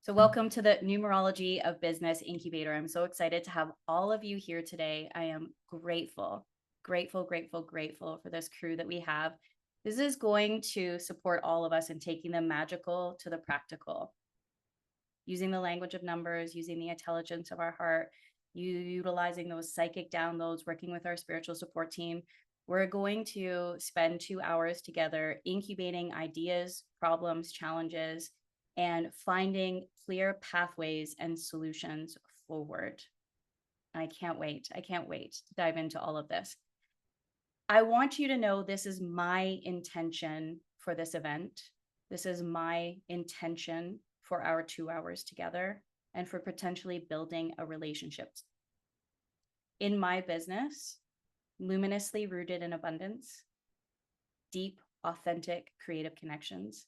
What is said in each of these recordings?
So welcome to the Numerology of Business Incubator. I'm so excited to have all of you here today. I am grateful for this crew that we have. This is going to support all of us in taking the magical to the practical, using the language of numbers, using the intelligence of our heart, utilizing those psychic downloads, working with our spiritual support team. We're going to spend 2 hours together incubating ideas, problems, challenges, and finding clear pathways and solutions forward. I can't wait. I can't wait to dive into all of this. I want you to know this is my intention for this event. This is my intention for our 2 hours together and for potentially building a relationship. In my business, luminously rooted in abundance, deep, authentic, creative connections,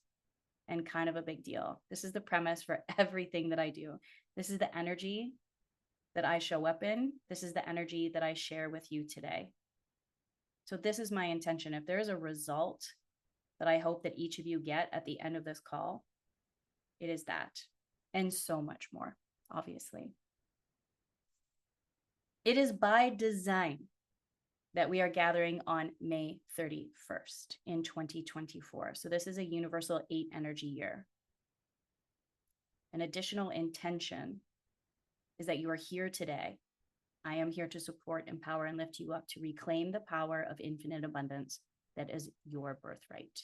and kind of a big deal. This is the premise for everything that I do. This is the energy that I show up in. This is the energy that I share with you today. So this is my intention. If there is a result that I hope that each of you get at the end of this call, it is that, and so much more, obviously. It is by design that we are gathering on May 31st in 2024. So this is a universal 8 energy year. An additional intention is that you are here today. I am here to support, empower, and lift you up to reclaim the power of infinite abundance that is your birthright.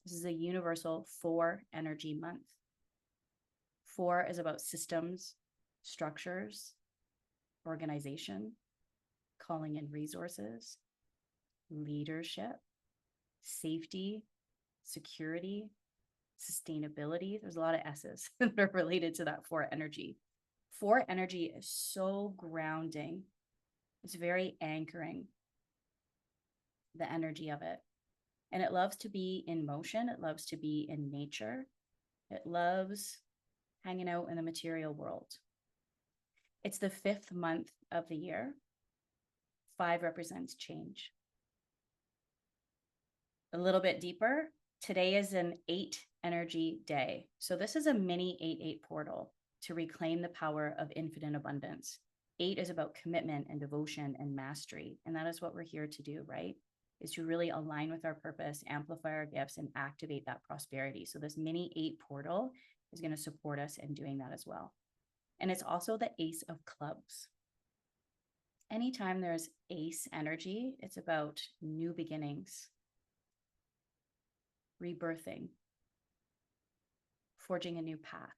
This is a universal 4 energy month. 4 is about systems, structures, organization, calling in resources, leadership, safety, security, sustainability. There's a lot of S's that are related to that 4 energy. 4 energy is so grounding. It's very anchoring, the energy of it. And it loves to be in motion. It loves to be in nature. It loves hanging out in the material world. It's the 5th month of the year. 5 represents change. A little bit deeper, today is an 8 energy day. So this is a mini 8-8 portal to reclaim the power of infinite abundance. 8 is about commitment and devotion and mastery. And that is what we're here to do, right? Is to really align with our purpose, amplify our gifts, and activate that prosperity. So this mini 8 portal is going to support us in doing that as well. And it's also the Ace of Clubs. Anytime there's ace energy, it's about new beginnings, rebirthing, forging a new path.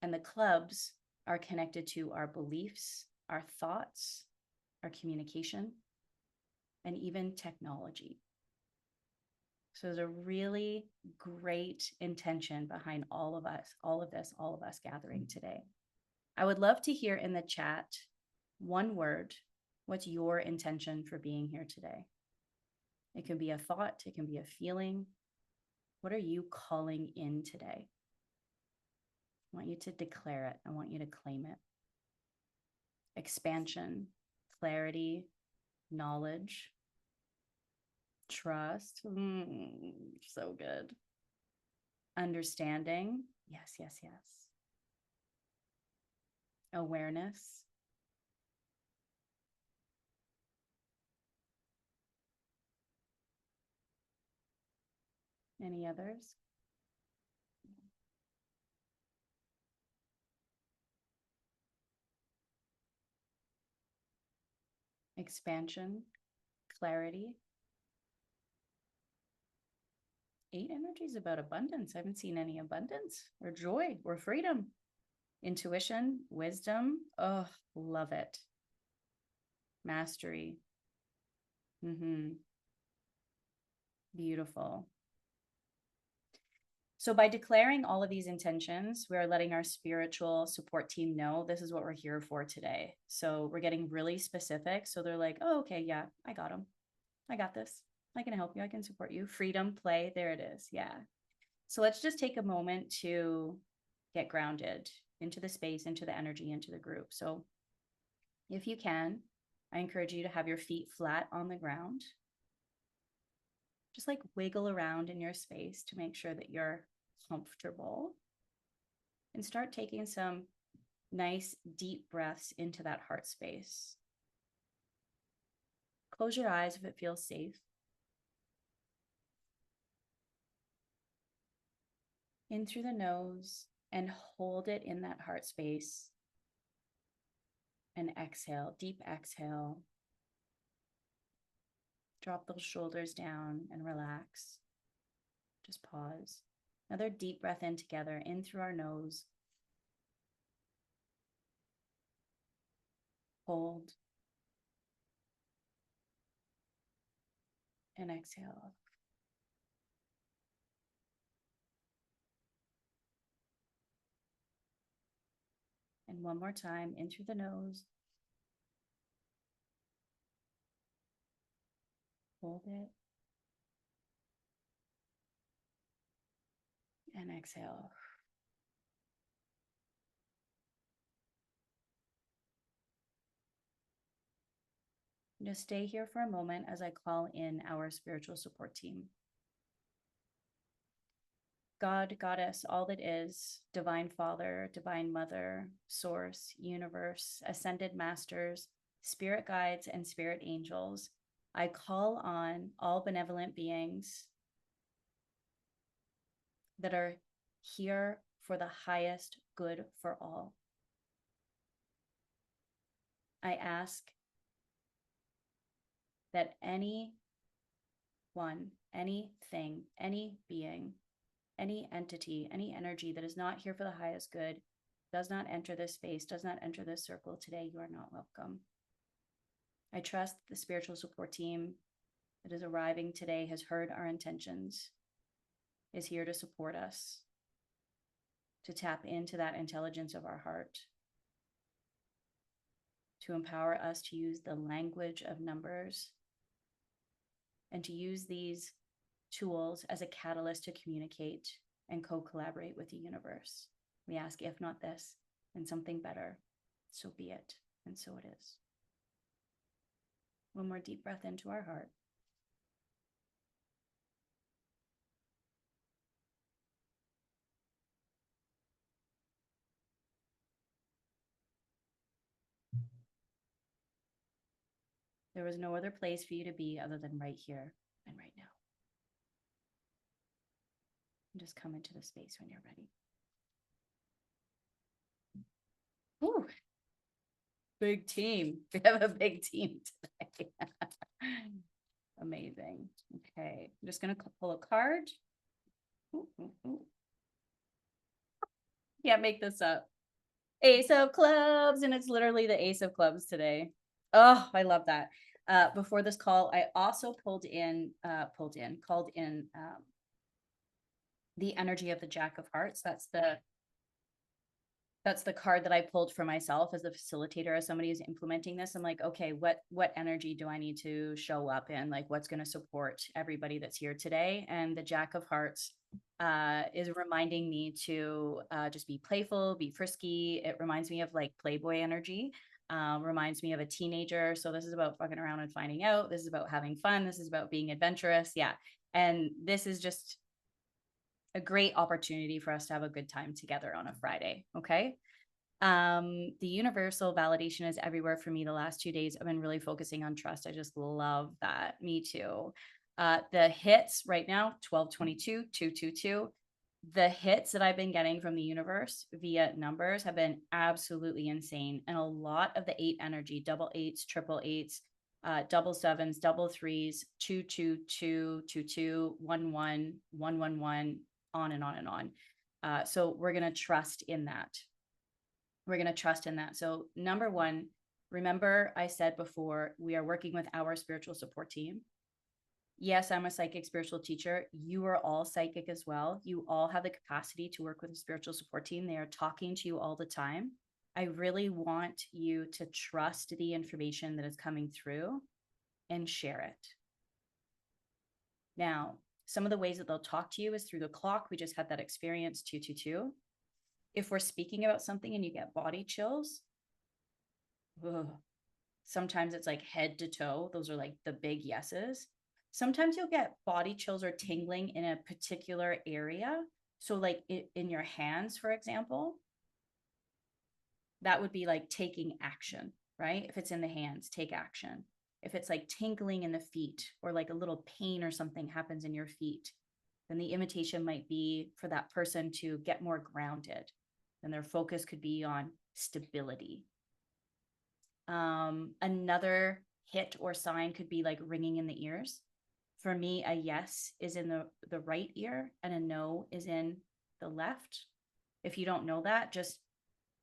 And the clubs are connected to our beliefs, our thoughts, our communication, and even technology. So there's a really great intention behind all of us gathering today. I would love to hear in the chat, one word, what's your intention for being here today? It can be a thought, it can be a feeling. What are you calling in today? I want you to declare it. I want you to claim it. Expansion, clarity, knowledge, trust. So good. Understanding. Yes, yes, yes. Awareness. Any others? Expansion, clarity. 8 energy is about abundance. I haven't seen any abundance or joy or freedom. Intuition, wisdom. Oh, love it. Mastery. Beautiful. So by declaring all of these intentions, we are letting our spiritual support team know this is what we're here for today. So we're getting really specific. So they're like, oh, okay, yeah, I got them. I got this. I can help you. I can support you. Freedom, play. There it is. Yeah. So let's just take a moment to get grounded into the space, into the energy, into the group. So if you can, I encourage you to have your feet flat on the ground. Just like wiggle around in your space to make sure that you're comfortable. And start taking some nice deep breaths into that heart space. Close your eyes if it feels safe. In through the nose and hold it in that heart space. And exhale, deep exhale. Drop those shoulders down and relax. Just pause. Another deep breath in together, in through our nose. Hold. And exhale. And one more time, in through the nose. Hold it. And exhale. Just stay here for a moment as I call in our spiritual support team. God, Goddess, all that is, Divine Father, Divine Mother, Source, Universe, Ascended Masters, Spirit Guides, and Spirit Angels, I call on all benevolent beings that are here for the highest good for all. I ask that anyone, anything, any being, any entity, any energy that is not here for the highest good does not enter this space, does not enter this circle today. You are not welcome. I trust the spiritual support team that is arriving today has heard our intentions, is here to support us, to tap into that intelligence of our heart, to empower us to use the language of numbers, and to use these tools as a catalyst to communicate and co-collaborate with the universe. We ask, if not this, then something better. So be it, and so it is. One more deep breath into our heart. There was no other place for you to be other than right here and right now. And just come into the space when you're ready. Ooh, big team. We have a big team today. Amazing. Okay, I'm just going to pull a card. Ooh. Can't make this up. Ace of Clubs, and it's literally the Ace of Clubs today. Oh, I love that. Before this call, I also called in the energy of the Jack of Hearts. That's the card that I pulled for myself as the facilitator, as somebody who's implementing this. I'm like, okay, what energy do I need to show up in? Like, what's going to support everybody that's here today? And the Jack of Hearts is reminding me to just be playful, be frisky. It reminds me of like Playboy energy. Reminds me of a teenager. So this is about fucking around and finding out. This is about having fun. This is about being adventurous. Yeah. And this is just a great opportunity for us to have a good time together on a Friday. Okay. The universal validation is everywhere for me. The last 2 days, I've been really focusing on trust. I just love that. Me too. The hits right now, 1222, 222. The hits that I've been getting from the universe via numbers have been absolutely insane. And a lot of the 8 energy, double eights, triple eights, double sevens, double threes, 222, 22, 11, 111, on and on and on. So we're going to trust in that. We're going to trust in that. So number one, remember I said before, we are working with our spiritual support team. Yes, I'm a psychic spiritual teacher. You are all psychic as well. You all have the capacity to work with a spiritual support team. They are talking to you all the time. I really want you to trust the information that is coming through and share it. Now, some of the ways that they'll talk to you is through the clock. We just had that experience, 222. If we're speaking about something and you get body chills, sometimes it's like head to toe. Those are like the big yeses. Sometimes you'll get body chills or tingling in a particular area. So like in your hands, for example, that would be like taking action, right? If it's in the hands, take action. If it's like tingling in the feet or like a little pain or something happens in your feet, then the invitation might be for that person to get more grounded. And their focus could be on stability. Another hit or sign could be like ringing in the ears. For me, a yes is in the right ear and a no is in the left. If you don't know that, just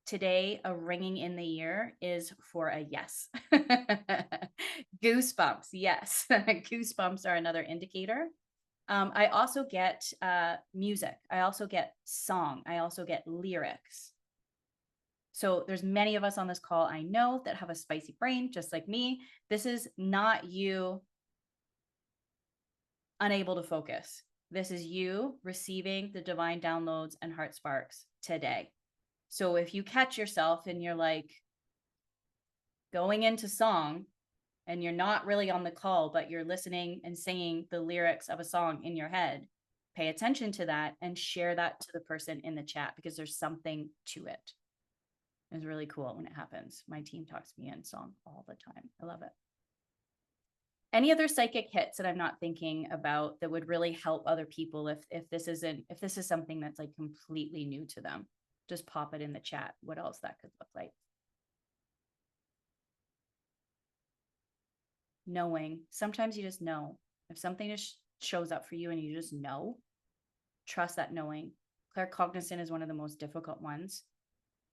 today, a ringing in the ear is for a yes. Goosebumps, yes. Goosebumps are another indicator. I also get music. I also get song. I also get lyrics. So there's many of us on this call I know that have a spicy brain, just like me. This is not you unable to focus. This is you receiving the divine downloads and heart sparks today. So if you catch yourself and you're like going into song and you're not really on the call, but you're listening and singing the lyrics of a song in your head, pay attention to that and share that to the person in the chat, because there's something to it. It's really cool when it happens. My team talks to me in song all the time. I love it. Any other psychic hits that I'm not thinking about that would really help other people if this is something that's like completely new to them? Just pop it in the chat. What else that could look like? Knowing. Sometimes you just know. If something just shows up for you and you just know, trust that knowing. Claircognizant is one of the most difficult ones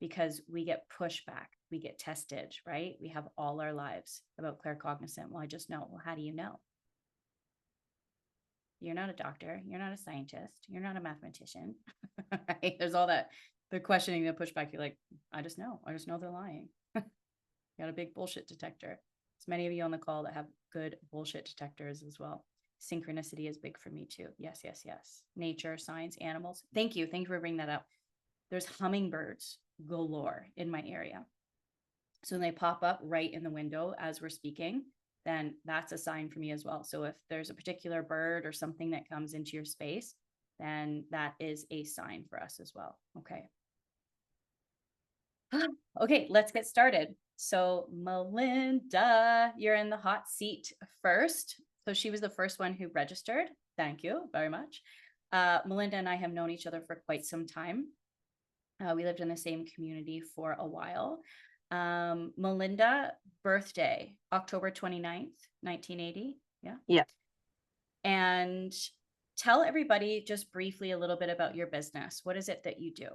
because we get pushback, we get tested, right? We have all our lives about claircognizant. Well, I just know. Well, how do you know? You're not a doctor. You're not a scientist. You're not a mathematician. Right? There's all that. They're questioning the pushback. You're like, I just know. I just know they're lying. You got a big bullshit detector. There's many of you on the call that have good bullshit detectors as well. Synchronicity is big for me too. Yes, yes, yes. Nature, science, animals. Thank you. Thank you for bringing that up. There's hummingbirds galore in my area. So when they pop up right in the window as we're speaking, then that's a sign for me as well. So if there's a particular bird or something that comes into your space, then that is a sign for us as well. Okay. Okay, let's get started. So Melinda, you're in the hot seat first. So she was the first one who registered. Thank you very much. Melinda and I have known each other for quite some time. We lived in the same community for a while. Melinda, birthday, October 29th, 1980. Yeah. Yeah. And tell everybody just briefly a little bit about your business. What is it that you do?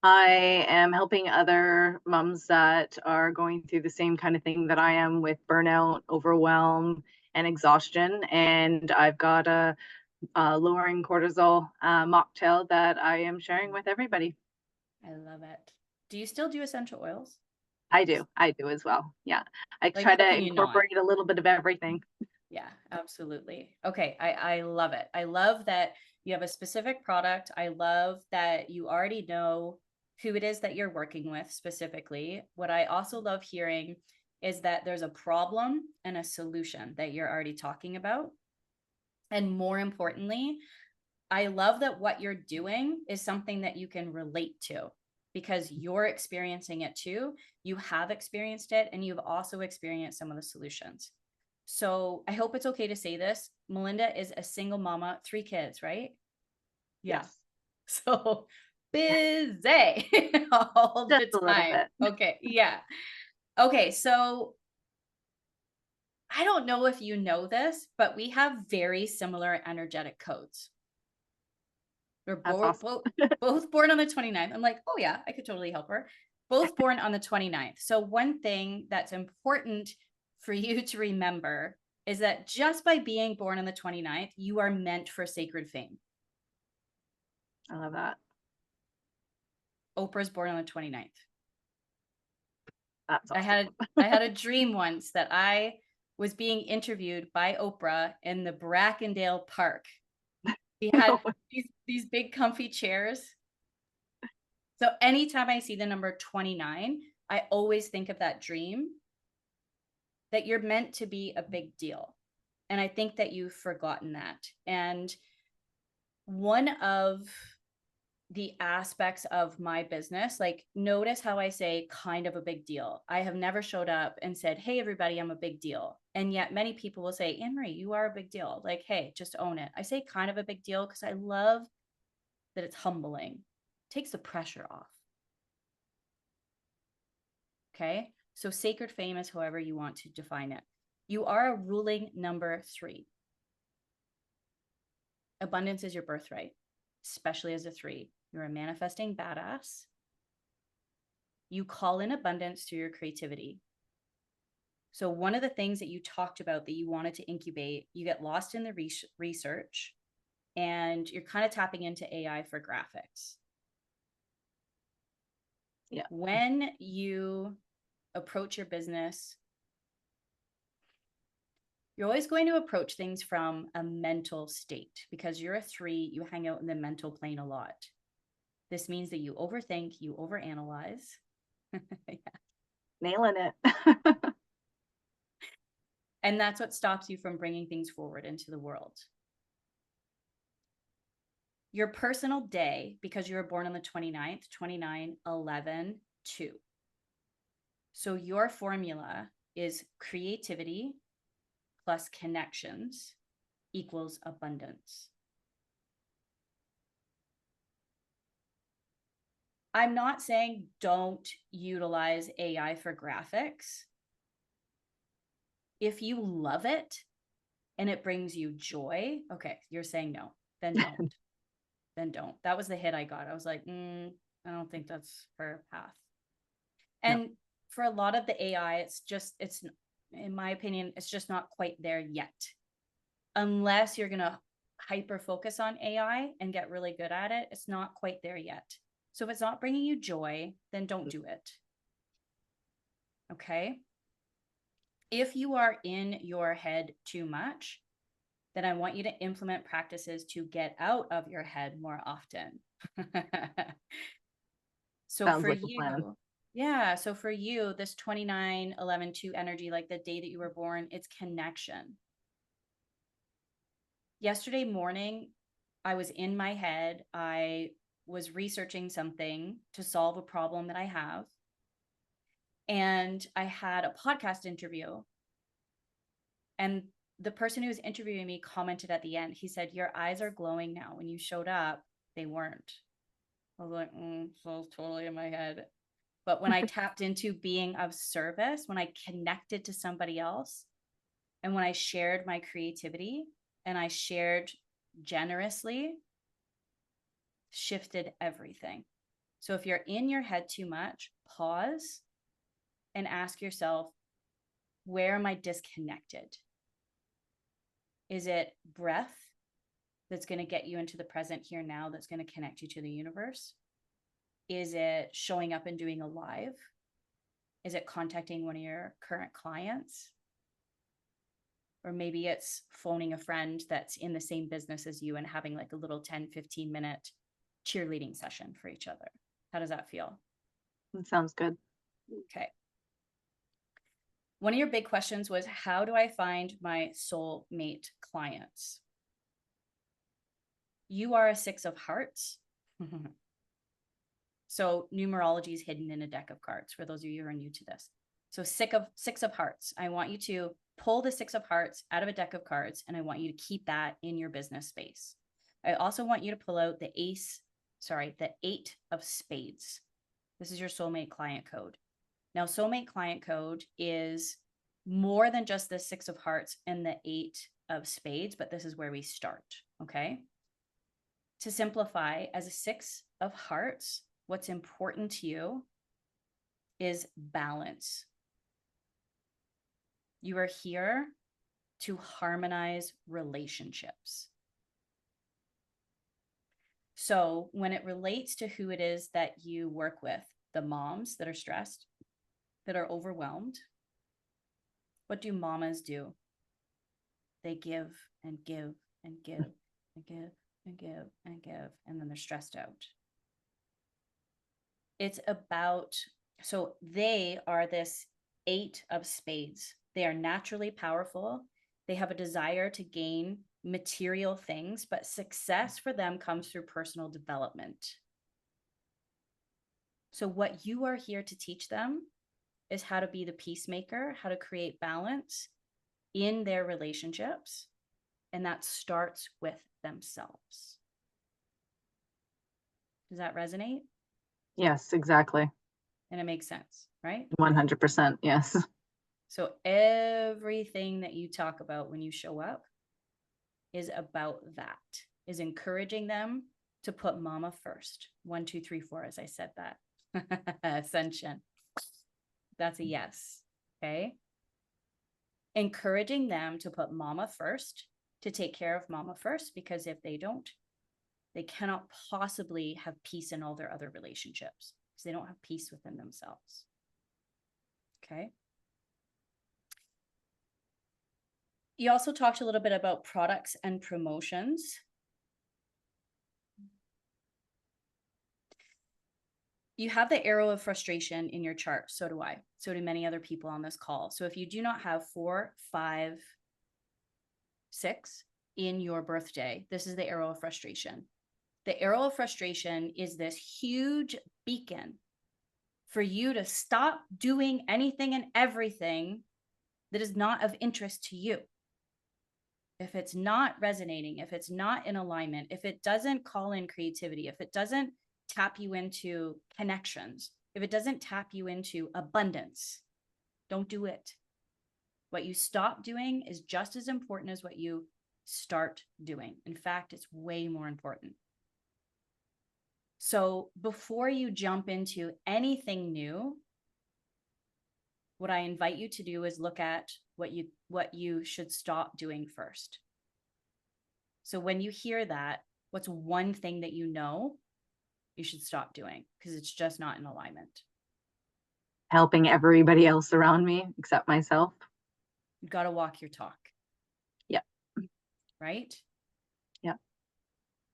I am helping other moms that are going through the same kind of thing that I am, with burnout, overwhelm, and exhaustion. And I've got a lowering cortisol mocktail that I am sharing with everybody. I love it. Do you still do essential oils? I do as well. Yeah. I Like, try how to can you not? incorporate a little bit of everything. Yeah, absolutely. Okay, I love it. I love that you have a specific product. I love that you already know who it is that you're working with specifically. What I also love hearing is that there's a problem and a solution that you're already talking about. And more importantly, I love that what you're doing is something that you can relate to because you're experiencing it too. You have experienced it and you've also experienced some of the solutions. So I hope it's okay to say this. Melinda is a single mama, 3 kids, right? Yeah. Yes. So busy all Just the a little time. bit. Okay. Yeah. Okay. So I don't know if you know this, but we have very similar energetic codes. We're That's awesome. both born on the 29th. I'm like, oh yeah, I could totally help her. Both born on the 29th. So one thing that's important for you to remember is that just by being born on the 29th, you are meant for sacred fame. I love that. Oprah's born on the 29th. That's I awesome. had a dream once that I was being interviewed by Oprah in the Brackendale Park. We had these big comfy chairs. So anytime I see the number 29, I always think of that dream, that you're meant to be a big deal. And I think that you've forgotten that. And one of the aspects of my business, like notice how I say kind of a big deal. I have never showed up and said, hey, everybody, I'm a big deal. And yet many people will say, Anne-Marie, you are a big deal. Like, hey, just own it. I say kind of a big deal because I love that it's humbling. It takes the pressure off. Okay. So sacred fame is however you want to define it. You are a ruling number 3. Abundance is your birthright, especially as a 3. You're a manifesting badass. You call in abundance through your creativity. So one of the things that you talked about that you wanted to incubate, you get lost in the research and you're kind of tapping into AI for graphics. Yeah. When you approach your business, you're always going to approach things from a mental state because you're a 3, you hang out in the mental plane a lot. This means that you overthink, you overanalyze. Yeah. Nailing it. And that's what stops you from bringing things forward into the world. Your personal day, because you were born on the 29th, 29, 11, 2. So your formula is creativity plus connections equals abundance. I'm not saying don't utilize AI for graphics. If you love it and it brings you joy, okay, you're saying no, then don't. Then don't. That was the hit I got. I was like, I don't think that's her path. And no. For a lot of the AI, it's in my opinion, it's just not quite there yet. Unless you're going to hyper focus on AI and get really good at it, it's not quite there yet. So if it's not bringing you joy, then don't do it. Okay. If you are in your head too much, then I want you to implement practices to get out of your head more often. So Sounds for like you, a plan. yeah. So for you, this 29, 11, 2 energy, like the day that you were born, it's connection. Yesterday morning, I was in my head. I was researching something to solve a problem that I have. And I had a podcast interview. And the person who was interviewing me commented at the end, he said, your eyes are glowing now. When you showed up, they weren't. I was like, so totally in my head. But when I tapped into being of service, when I connected to somebody else, and when I shared my creativity and I shared generously, shifted everything. So if you're in your head too much, pause and ask yourself, where am I disconnected? Is it breath that's going to get you into the present here now, that's going to connect you to the universe? Is it showing up and doing a live? Is it contacting one of your current clients? Or maybe it's phoning a friend that's in the same business as you and having like a little 10-15 minute cheerleading session for each other. How does that feel? That sounds good. Okay. One of your big questions was, how do I find my soulmate clients? You are a 6 of hearts. So numerology is hidden in a deck of cards for those of you who are new to this. So 6 of hearts. I want you to pull the 6 of hearts out of a deck of cards, and I want you to keep that in your business space. I also want you to pull out the 8 of spades. This is your soulmate client code. Now, soulmate client code is more than just the 6 of hearts and the 8 of spades, but this is where we start, okay? To simplify, as a 6 of hearts, what's important to you is balance. You are here to harmonize relationships. So when it relates to who it is that you work with, the moms that are stressed, that are overwhelmed, what do mamas do? They give and give and give and give and give and give, and then they're stressed out. It's about, so they are this 8 of spades. They are naturally powerful. They have a desire to gain material things, but success for them comes through personal development. So what you are here to teach them is how to be the peacemaker, how to create balance in their relationships. And that starts with themselves. Does that resonate? Yes, exactly. And it makes sense, right? 100%. Yes. So everything that you talk about when you show up is about that, is encouraging them to put mama first. 1, 2, 3, 4, as I said that. Ascension. That's a yes. Okay. Encouraging them to put mama first, to take care of mama first, because if they don't, they cannot possibly have peace in all their other relationships because they don't have peace within themselves. Okay. You also talked a little bit about products and promotions. You have the arrow of frustration in your chart. So do I. So do many other people on this call. So if you do not have 4, 5, 6 in your birthday, this is the arrow of frustration. The arrow of frustration is this huge beacon for you to stop doing anything and everything that is not of interest to you. If it's not resonating, if it's not in alignment, if it doesn't call in creativity, if it doesn't tap you into connections, if it doesn't tap you into abundance, don't do it. What you stop doing is just as important as what you start doing. In fact, it's way more important. So before you jump into anything new, what I invite you to do is look at what you should stop doing first. So when you hear that, what's one thing that you know you should stop doing because it's just not in alignment? Helping everybody else around me except myself. You've got to walk your talk. Yeah. Right? Yeah.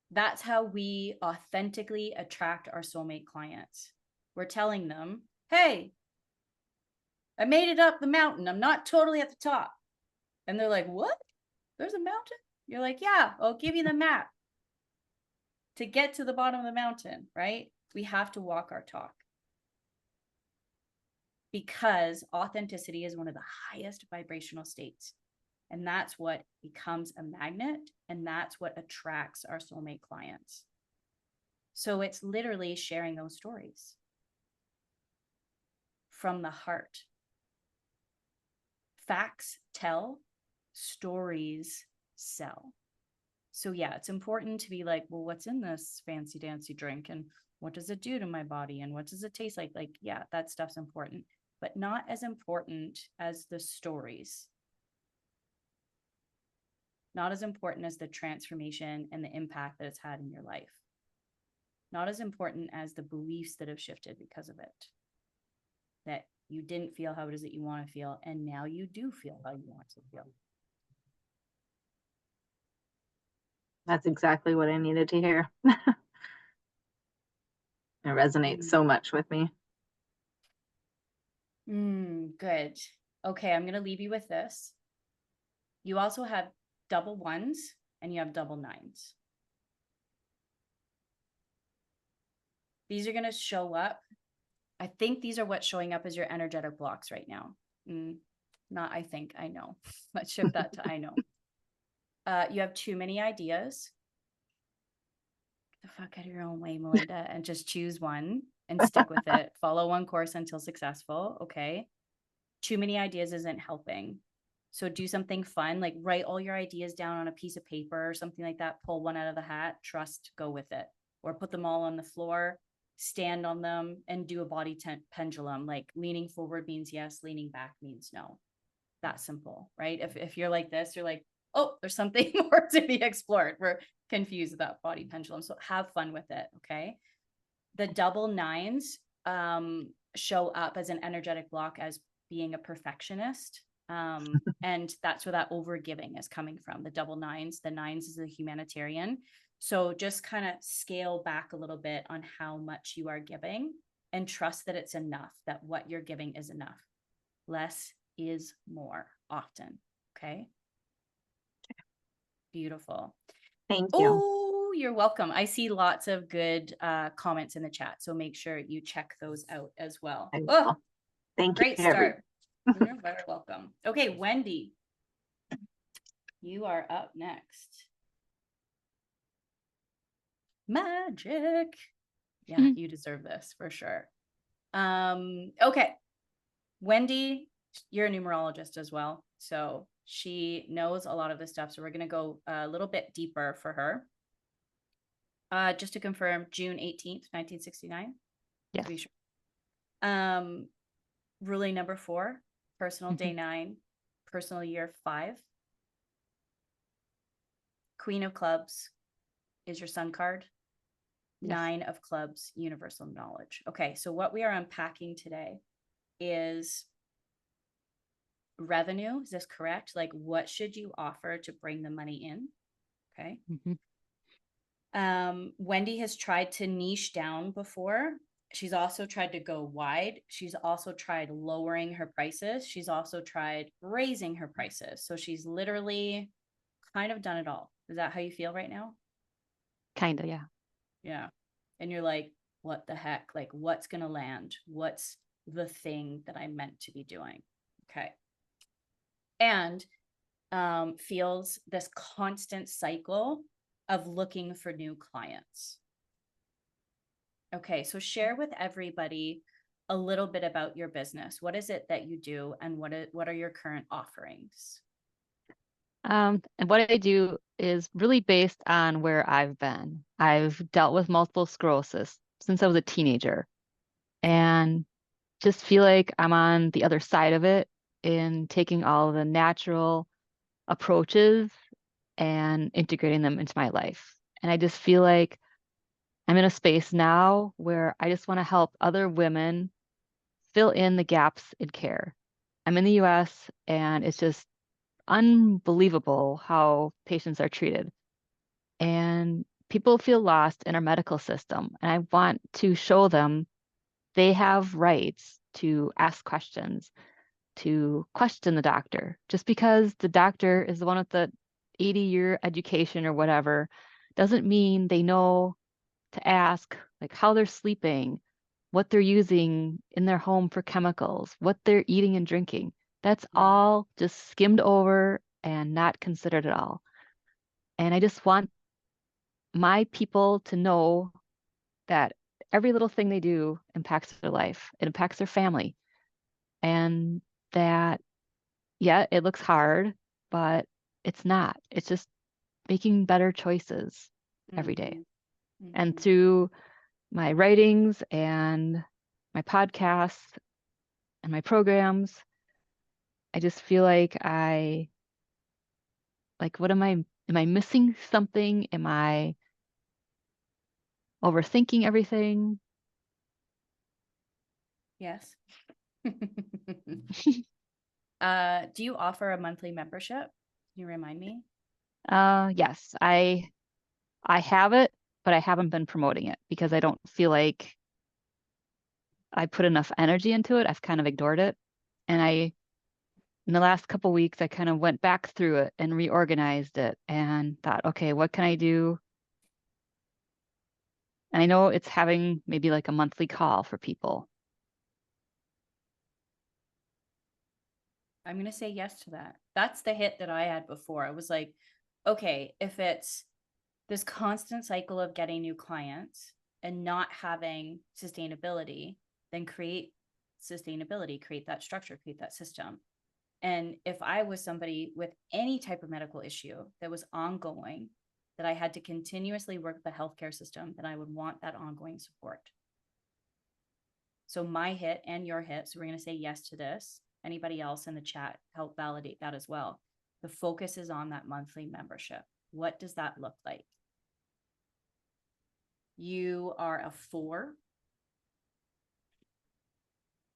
That's how we authentically attract our soulmate clients. We're telling them, hey, I made it up the mountain. I'm not totally at the top. And they're like, what? There's a mountain? You're like, yeah, I'll give you the map to get to the bottom of the mountain, right? We have to walk our talk because authenticity is one of the highest vibrational states. And that's what becomes a magnet. And that's what attracts our soulmate clients. So it's literally sharing those stories from the heart. Facts tell, stories sell. So yeah, it's important to be like, well, what's in this fancy dancy drink and what does it do to my body and what does it taste like? Like, yeah, that stuff's important, but not as important as the stories. Not as important as the transformation and the impact that it's had in your life. Not as important as the beliefs that have shifted because of it. That you didn't feel how it is that you want to feel, and now you do feel how you want to feel. That's exactly what I needed to hear. It resonates so much with me. Good. Okay, I'm going to leave you with this. You also have double ones and you have double nines. These are going to show up. I think these are what's showing up as your energetic blocks right now. Not I think, I know. Let's shift that to I know. You have too many ideas. Get the fuck out of your own way, Melinda, and just choose one and stick with it. Follow one course until successful. Okay. Too many ideas isn't helping. So do something fun, like write all your ideas down on a piece of paper or something like that. Pull one out of the hat, trust, go with it. Or put them all on the floor, stand on them, and do a body pendulum. Like leaning forward means yes, leaning back means no. That simple, right? If you're like this, you're like, oh, there's something more to be explored. We're confused with that body pendulum. So have fun with it, okay? The double nines show up as an energetic block as being a perfectionist. And that's where that overgiving is coming from. The double nines, the nines is a humanitarian. So just kind of scale back a little bit on how much you are giving and trust that it's enough, that what you're giving is enough. Less is more often. Okay. Beautiful. Thank you. Oh, you're welcome. I see lots of good comments in the chat, so make sure you check those out as well. Oh, thank great you, start. You're very welcome. Okay, Wendy, you are up next. Magic. Yeah, you deserve this for sure. Okay. Wendy, you're a numerologist as well. So she knows a lot of this stuff. So we're going to go a little bit deeper for her. Just to confirm, June 18th, 1969. Yes. To be sure. Ruling number 4, personal day 9, personal year 5. Queen of clubs is your sun card. Yes. 9 of clubs, universal knowledge. Okay, so what we are unpacking today is revenue. Is this correct? Like, what should you offer to bring the money in? Okay. Wendy has tried to niche down before. She's also tried to go wide. She's also tried lowering her prices. She's also tried raising her prices. So she's literally kind of done it all. Is that how you feel right now? Kind of, yeah. Yeah. And you're like, what the heck? Like, what's going to land? What's the thing that I'm meant to be doing? Okay. And feels this constant cycle of looking for new clients. Okay, so share with everybody a little bit about your business. What is it that you do, and what are your current offerings? And what I do is really based on where I've been. I've dealt with multiple sclerosis since I was a teenager, and just feel like I'm on the other side of it in taking all the natural approaches and integrating them into my life. And I just feel like I'm in a space now where I just want to help other women fill in the gaps in care. I'm in the US, and it's just unbelievable how patients are treated. And people feel lost in our medical system. And I want to show them they have rights to ask questions, to question the doctor. Just because the doctor is the one with the 80-year education or whatever doesn't mean they know to ask like how they're sleeping, what they're using in their home for chemicals, what they're eating and drinking. That's all just skimmed over and not considered at all. And I just want my people to know that every little thing they do impacts their life. It impacts their family. And that, yeah, it looks hard, but it's not. It's just making better choices every day. And through my writings and my podcasts and my programs, I just feel like what am I missing something? Am I overthinking everything? Yes. Do you offer a monthly membership? Can you remind me? Yes, I have it, but I haven't been promoting it because I don't feel like I put enough energy into it. I've kind of ignored it. And in the last couple weeks, I kind of went back through it and reorganized it and thought, okay, what can I do? And I know it's having maybe like a monthly call for people. I'm going to say yes to that. That's the hit that I had before. I was like, okay, if it's this constant cycle of getting new clients and not having sustainability, then create sustainability, create that structure, create that system. And if I was somebody with any type of medical issue that was ongoing, that I had to continuously work with the healthcare system, then I would want that ongoing support. So my hit and your hit, so we're going to say yes to this. Anybody else in the chat, help validate that as well. The focus is on that monthly membership. What does that look like? You are a 4.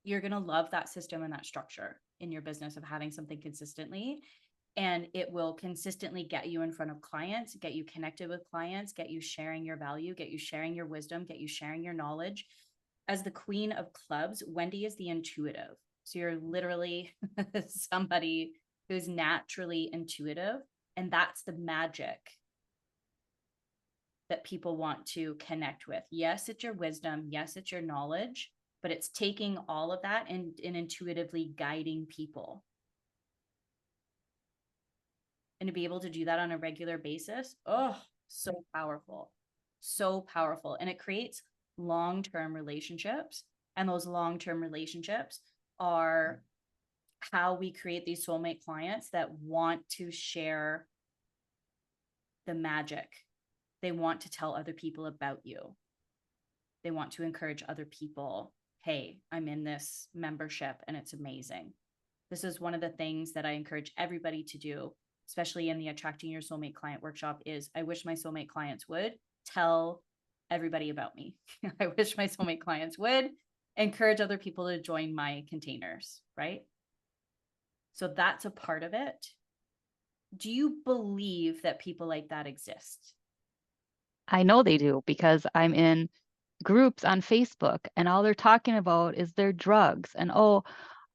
You're going to love that system and that structure in your business of having something consistently. And it will consistently get you in front of clients, get you connected with clients, get you sharing your value, get you sharing your wisdom, get you sharing your knowledge. As the queen of clubs, Wendy is the intuitive. So you're literally somebody who's naturally intuitive. And that's the magic that people want to connect with. Yes, it's your wisdom. Yes, it's your knowledge, but it's taking all of that and intuitively guiding people. And to be able to do that on a regular basis, oh, so powerful. So powerful. And it creates long-term relationships. And those long-term relationships are how we create these soulmate clients that want to share the magic. They want to tell other people about you. They want to encourage other people. Hey, I'm in this membership and it's amazing. This is one of the things that I encourage everybody to do, especially in the Attracting Your Soulmate Client workshop, is I wish my soulmate clients would tell everybody about me. I wish my soulmate clients would encourage other people to join my containers, right? So that's a part of it. Do you believe that people like that exist? I know they do because I'm in groups on Facebook and all they're talking about is their drugs. And oh,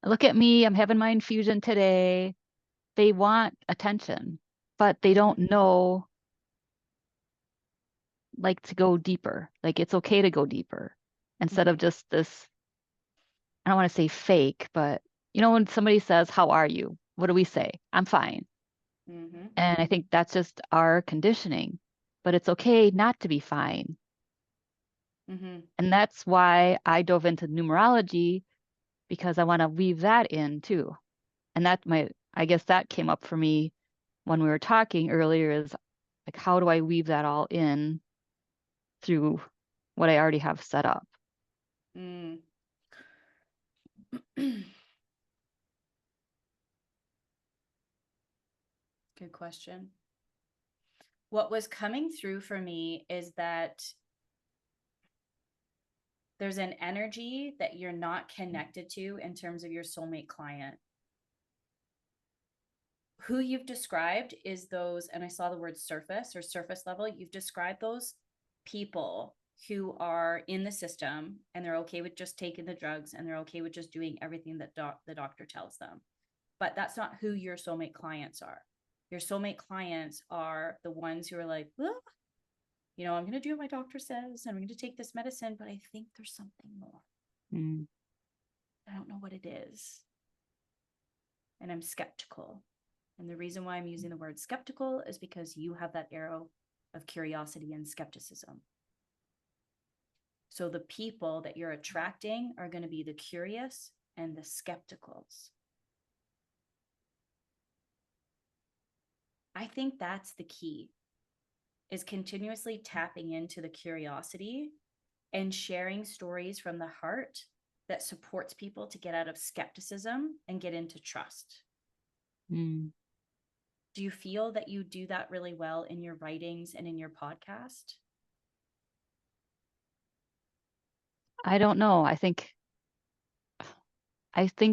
look at me, I'm having my infusion today. They want attention, but they don't know like to go deeper. Like it's okay to go deeper instead of just this, I don't want to say fake, but you know, when somebody says, "How are you?" What do we say? I'm fine. Mm-hmm. And I think that's just our conditioning, but it's okay not to be fine. Mm-hmm. And that's why I dove into numerology because I want to weave that in too. And I guess that came up for me when we were talking earlier is like, how do I weave that all in through what I already have set up? Mm. Good question. What was coming through for me is that there's an energy that you're not connected to in terms of your soulmate client. Who you've described is those, and I saw the word surface or surface level. You've described those people who are in the system and they're okay with just taking the drugs and they're okay with just doing everything that the doctor tells them. But that's not who your soulmate clients are. Your soulmate clients are the ones who are like, well, you know, I'm going to do what my doctor says and I'm going to take this medicine, but I think there's something more. Mm. I don't know what it is. And I'm skeptical. And the reason why I'm using the word skeptical is because you have that arrow of curiosity and skepticism. So the people that you're attracting are going to be the curious and the skepticals. I think that's the key, is continuously tapping into the curiosity and sharing stories from the heart that supports people to get out of skepticism and get into trust. Mm. Do you feel that you do that really well in your writings and in your podcast? I don't know. I think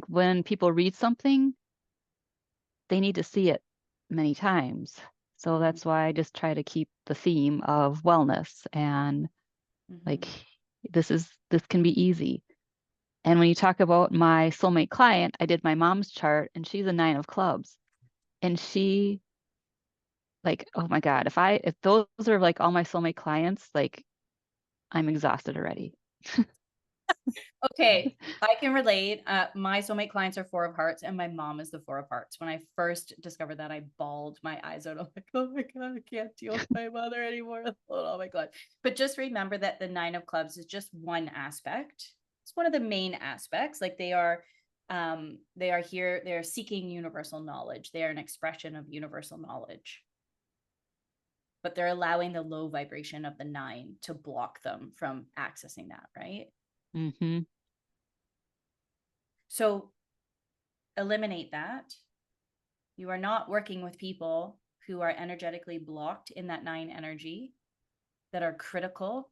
when people read something, they need to see it many times. So that's why I just try to keep the theme of wellness and like this can be easy. And when you talk about my soulmate client, I did my mom's chart and she's a 9 of clubs. And she like, oh my God, if those are like all my soulmate clients, like I'm exhausted already. Okay, I can relate. My soulmate clients are 4 of hearts and my mom is the 4 of hearts. When I first discovered that, I bawled my eyes out. I'm like, oh my God, I can't deal with my mother anymore. Oh my God. But just remember that the 9 of clubs is just one aspect. It's one of the main aspects. Like they are here, they're seeking universal knowledge. They are an expression of universal knowledge. But they're allowing the low vibration of the 9 to block them from accessing that, right? Mm-hmm. So eliminate that. You are not working with people who are energetically blocked in that 9 energy, that are critical,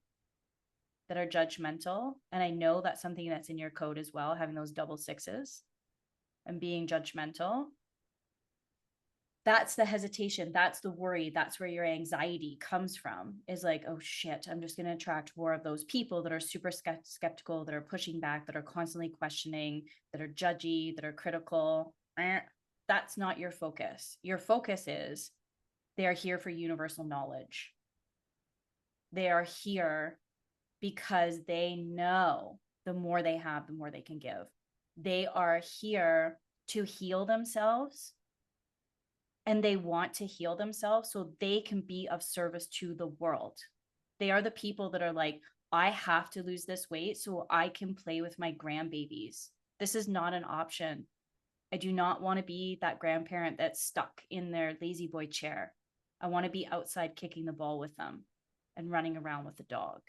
that are judgmental. And I know that's something that's in your code as well, having those double 6s and being judgmental. That's the hesitation. That's the worry. That's where your anxiety comes from, is like, oh shit, I'm just going to attract more of those people that are super skeptical, that are pushing back, that are constantly questioning, that are judgy, that are critical. That's not your focus. Your focus is they are here for universal knowledge. They are here because they know the more they have, the more they can give. They are here to heal themselves, and they want to heal themselves so they can be of service to the world. They are the people that are like, I have to lose this weight so I can play with my grandbabies. This is not an option. I do not want to be that grandparent that's stuck in their lazy boy chair. I want to be outside kicking the ball with them and running around with the dog.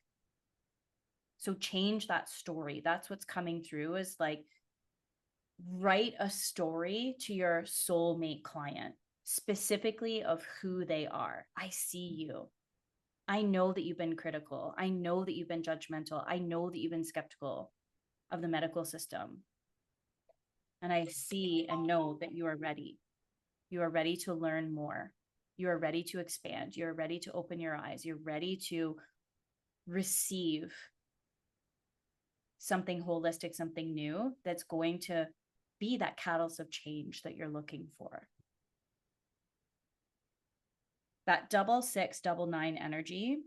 So change that story. That's what's coming through, is like, write a story to your soulmate client, specifically of who they are. I see you. I know that you've been critical. I know that you've been judgmental. I know that you've been skeptical of the medical system. And I see and know that you are ready. You are ready to learn more. You are ready to expand. You're ready to open your eyes. You're ready to receive something holistic, something new that's going to be that catalyst of change that you're looking for. That 66699 energy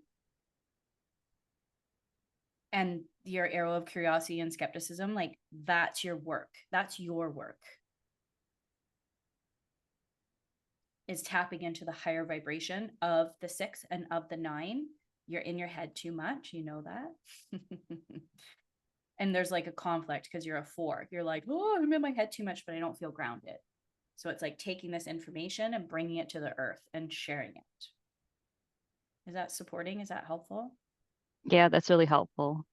and your arrow of curiosity and skepticism, like, that's your work. That's your work. Is tapping into the higher vibration of the 6 and of the 9. You're in your head too much. You know that. And there's like a conflict because you're a 4. You're like, oh, I'm in my head too much, but I don't feel grounded. So it's like taking this information and bringing it to the earth and sharing it. Is that supporting? Is that helpful? Yeah, that's really helpful.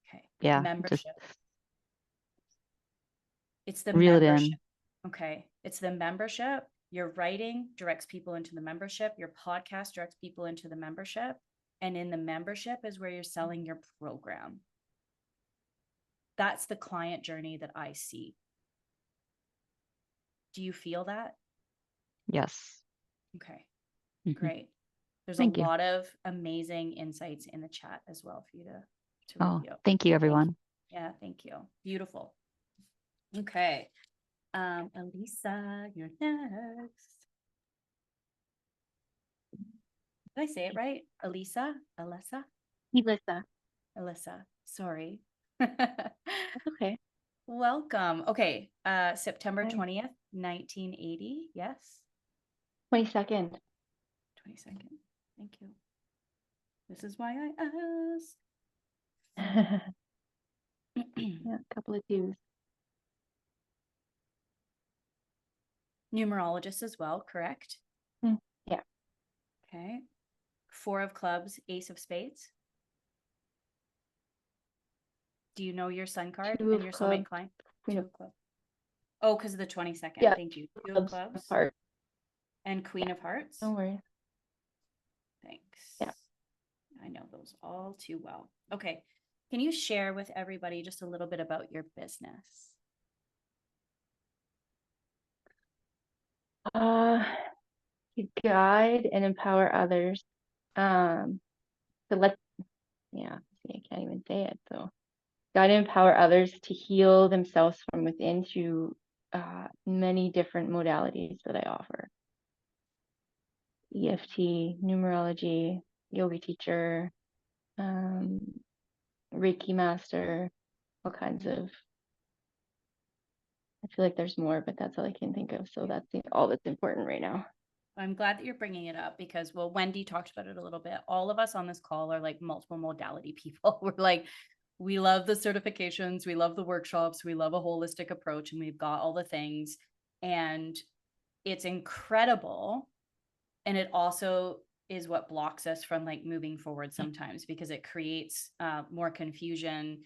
Okay. Yeah, Membership. just It's the reel it membership. in. Okay. It's the membership. Your writing directs people into the membership. Your podcast directs people into the membership. And in the membership is where you're selling your program. That's the client journey that I see. Do you feel that? Yes. Okay, Mhm. great. There's Thank a you. lot of amazing insights in the chat as well for you to Oh, review. thank you, everyone. Yeah, thank you. Beautiful. Okay. Elisa, you're next. Did I say it right? Elisa? Alyssa. Sorry. That's okay. Welcome. Okay. September Hi. 20th, 1980. Yes. 22nd. 22nd. Thank you. This is why I asked. Yeah, a couple of twos. Numerologist as well, correct? Yeah. Okay. 4 of clubs, ace of spades. Do you know your sun card 2 and of your clubs, soulmate client? queen 2 of of clubs. Oh, because of the 22nd. Yeah, Thank you. 2 of clubs heart. and queen of hearts. Don't worry. Thanks. Yeah. I know those all too well. Okay. Can you share with everybody just a little bit about your business? To guide and empower others. To let, yeah, see, I can't even say it. So guide and empower others to heal themselves from within through many different modalities that I offer. EFT, numerology, yoga teacher, Reiki master, all kinds of. I feel like there's more, but that's all I can think of. So that's all that's important right now. I'm glad that you're bringing it up because, well, Wendy talked about it a little bit. All of us on this call are like multiple modality people. We're like, we love the certifications, we love the workshops, we love a holistic approach, and we've got all the things. And it's incredible. And it also is what blocks us from like moving forward sometimes because it creates more confusion.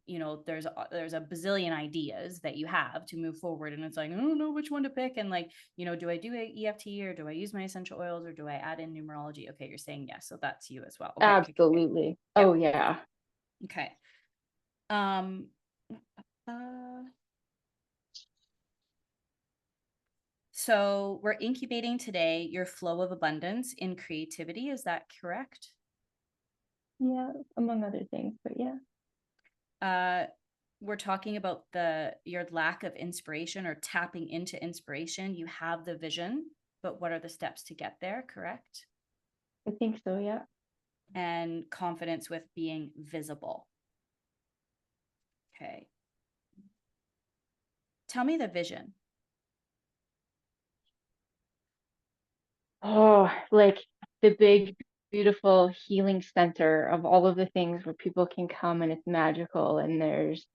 You know, there's a bazillion ideas that you have to move forward, and it's like, I don't know which one to pick. And like, you know, do I do a EFT or do I use my essential oils or do I add in numerology? Okay, you're saying yes, so that's you as well. Okay, Absolutely. okay. Oh yeah. Okay. So we're incubating today your flow of abundance in creativity. Is that correct? Yeah, among other things, but yeah. We're talking about your lack of inspiration or tapping into inspiration. You have the vision, but what are the steps to get there, correct? I think so, yeah. and confidence with being visible. Okay. Tell me the vision. Oh, like the big, beautiful healing center of all of the things where people can come and it's magical and there's,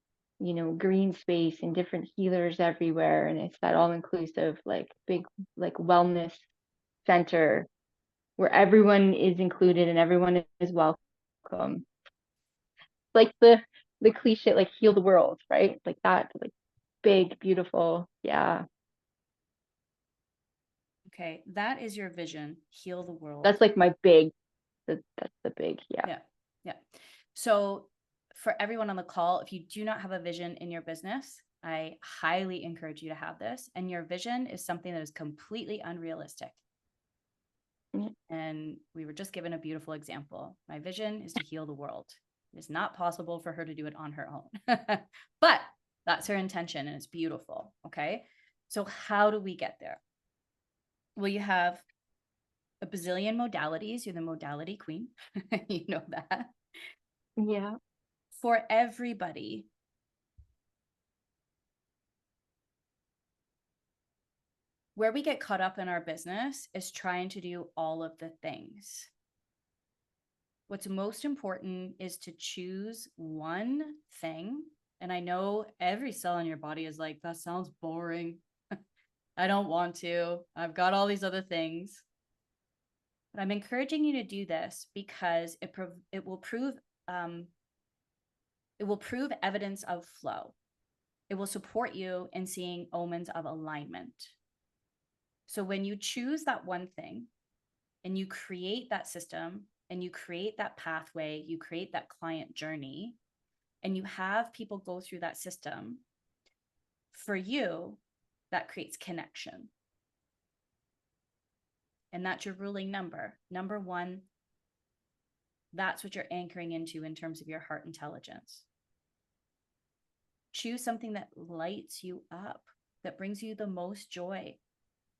green space and different healers everywhere. And it's that all inclusive, like big, like wellness center where everyone is included and everyone is welcome. Like the cliche, like heal the world, right? Like that, like big, beautiful. Yeah. Okay, that is your vision. Heal the world. That's like my big, that's the big, yeah. Yeah. Yeah. So for everyone on the call, if you do not have a vision in your business, I highly encourage you to have this. And your vision is something that is completely unrealistic. Yeah. And we were just given a beautiful example. My vision is to heal the world. It is not possible for her to do it on her own, but that's her intention and it's beautiful. Okay. So how do we get there? Well, you have a bazillion modalities. You're the modality queen. You know that. Yeah. For everybody, where we get caught up in our business is trying to do all of the things. What's most important is to choose one thing. And I know every cell in your body is like, that sounds boring. I don't want to. I've got all these other things. But I'm encouraging you to do this because it will prove evidence of flow. It will support you in seeing omens of alignment. So when you choose that one thing and you create that system and you create that pathway, you create that client journey, and you have people go through that system, for you, that creates connection. And that's your ruling number. Number one, that's what you're anchoring into in terms of your heart intelligence. Choose something that lights you up, that brings you the most joy.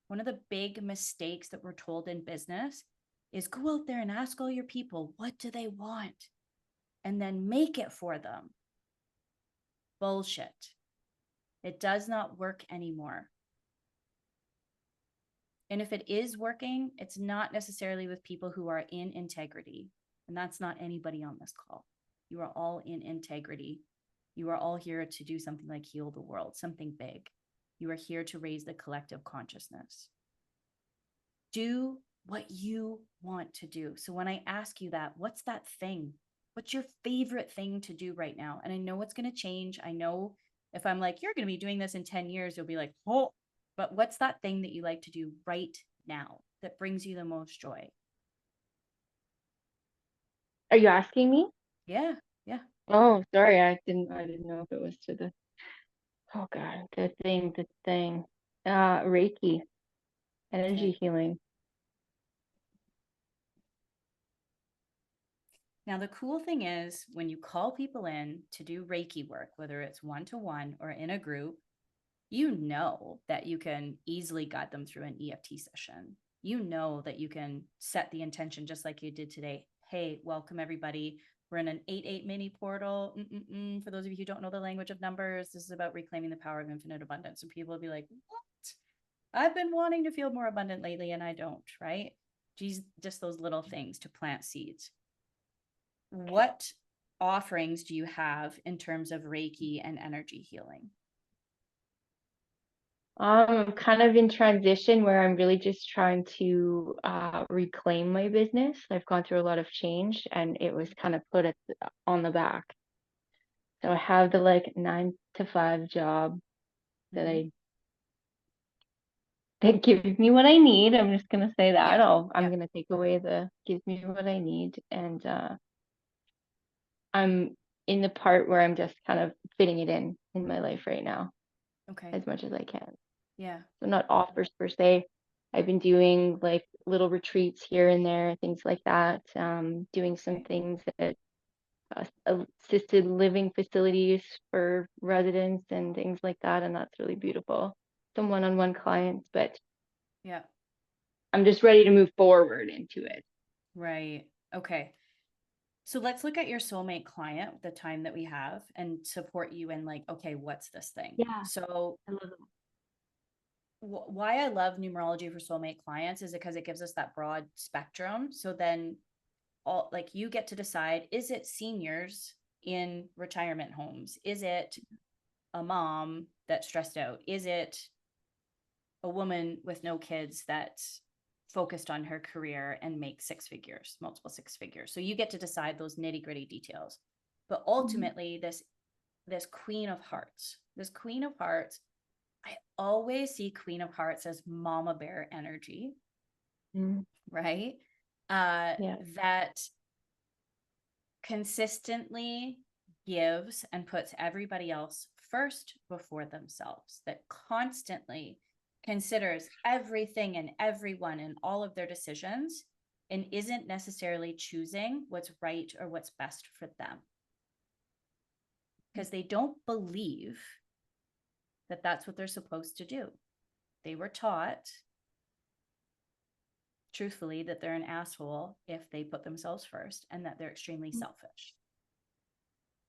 One of the big mistakes that we're told in business is go out there and ask all your people, what do they want? And then make it for them. Bullshit. It does not work anymore. And if it is working, it's not necessarily with people who are in integrity. And that's not anybody on this call. You are all in integrity. You are all here to do something like heal the world, something big. You are here to raise the collective consciousness. Do what you want to do. So when I ask you that, what's that thing? What's your favorite thing to do right now? And I know it's going to change. I know if I'm like, you're going to be doing this in 10 years, you'll be like, oh, but what's that thing that you like to do right now that brings you the most joy? Are you asking me? Yeah. Yeah. Oh, sorry. I didn't know if it was to the, oh God, the thing. Reiki, energy Okay. healing. Now, the cool thing is when you call people in to do Reiki work, whether it's one-to-one or in a group, you know that you can easily guide them through an EFT session. You know that you can set the intention just like you did today. Hey, welcome everybody. We're in an 8-8 mini portal. For those of you who don't know the language of numbers, this is about reclaiming the power of infinite abundance. And people will be like, what? I've been wanting to feel more abundant lately and I don't, right? Just those little things to plant seeds. What offerings do you have in terms of Reiki and energy healing? I'm kind of in transition where I'm really just trying to reclaim my business. I've gone through a lot of change and it was kind of put on the back. So I have the like 9 to 5 job that that gives me what I need. I'm just gonna say that. I'm gonna take away the gives me what I need. And I'm in the part where I'm just kind of fitting it in my life right now. Okay. As much as I can. Yeah. So not offers per se. I've been doing like little retreats here and there, things like that. Doing some things at assisted living facilities for residents and things like that. And that's really beautiful. Some one-on-one clients, but yeah, I'm just ready to move forward into it. right. Okay. So let's look at your soulmate client, the time that we have, and support you in like, okay, what's this thing? Yeah. So I love it. why I love numerology for soulmate clients is because it gives us that broad spectrum. So then all like you get to decide, is it seniors in retirement homes? Is it a mom that's stressed out? Is it a woman with no kids that's focused on her career and makes six figures, multiple six figures? So you get to decide those nitty-gritty details. But ultimately, this Queen of Hearts, I always see Queen of Hearts as mama bear energy, right? Yeah. That consistently gives and puts everybody else first before themselves, that constantly considers everything and everyone and all of their decisions and isn't necessarily choosing what's right or what's best for them. Because they don't believe that that's what they're supposed to do. They were taught, truthfully, that they're an asshole if they put themselves first and that they're extremely selfish.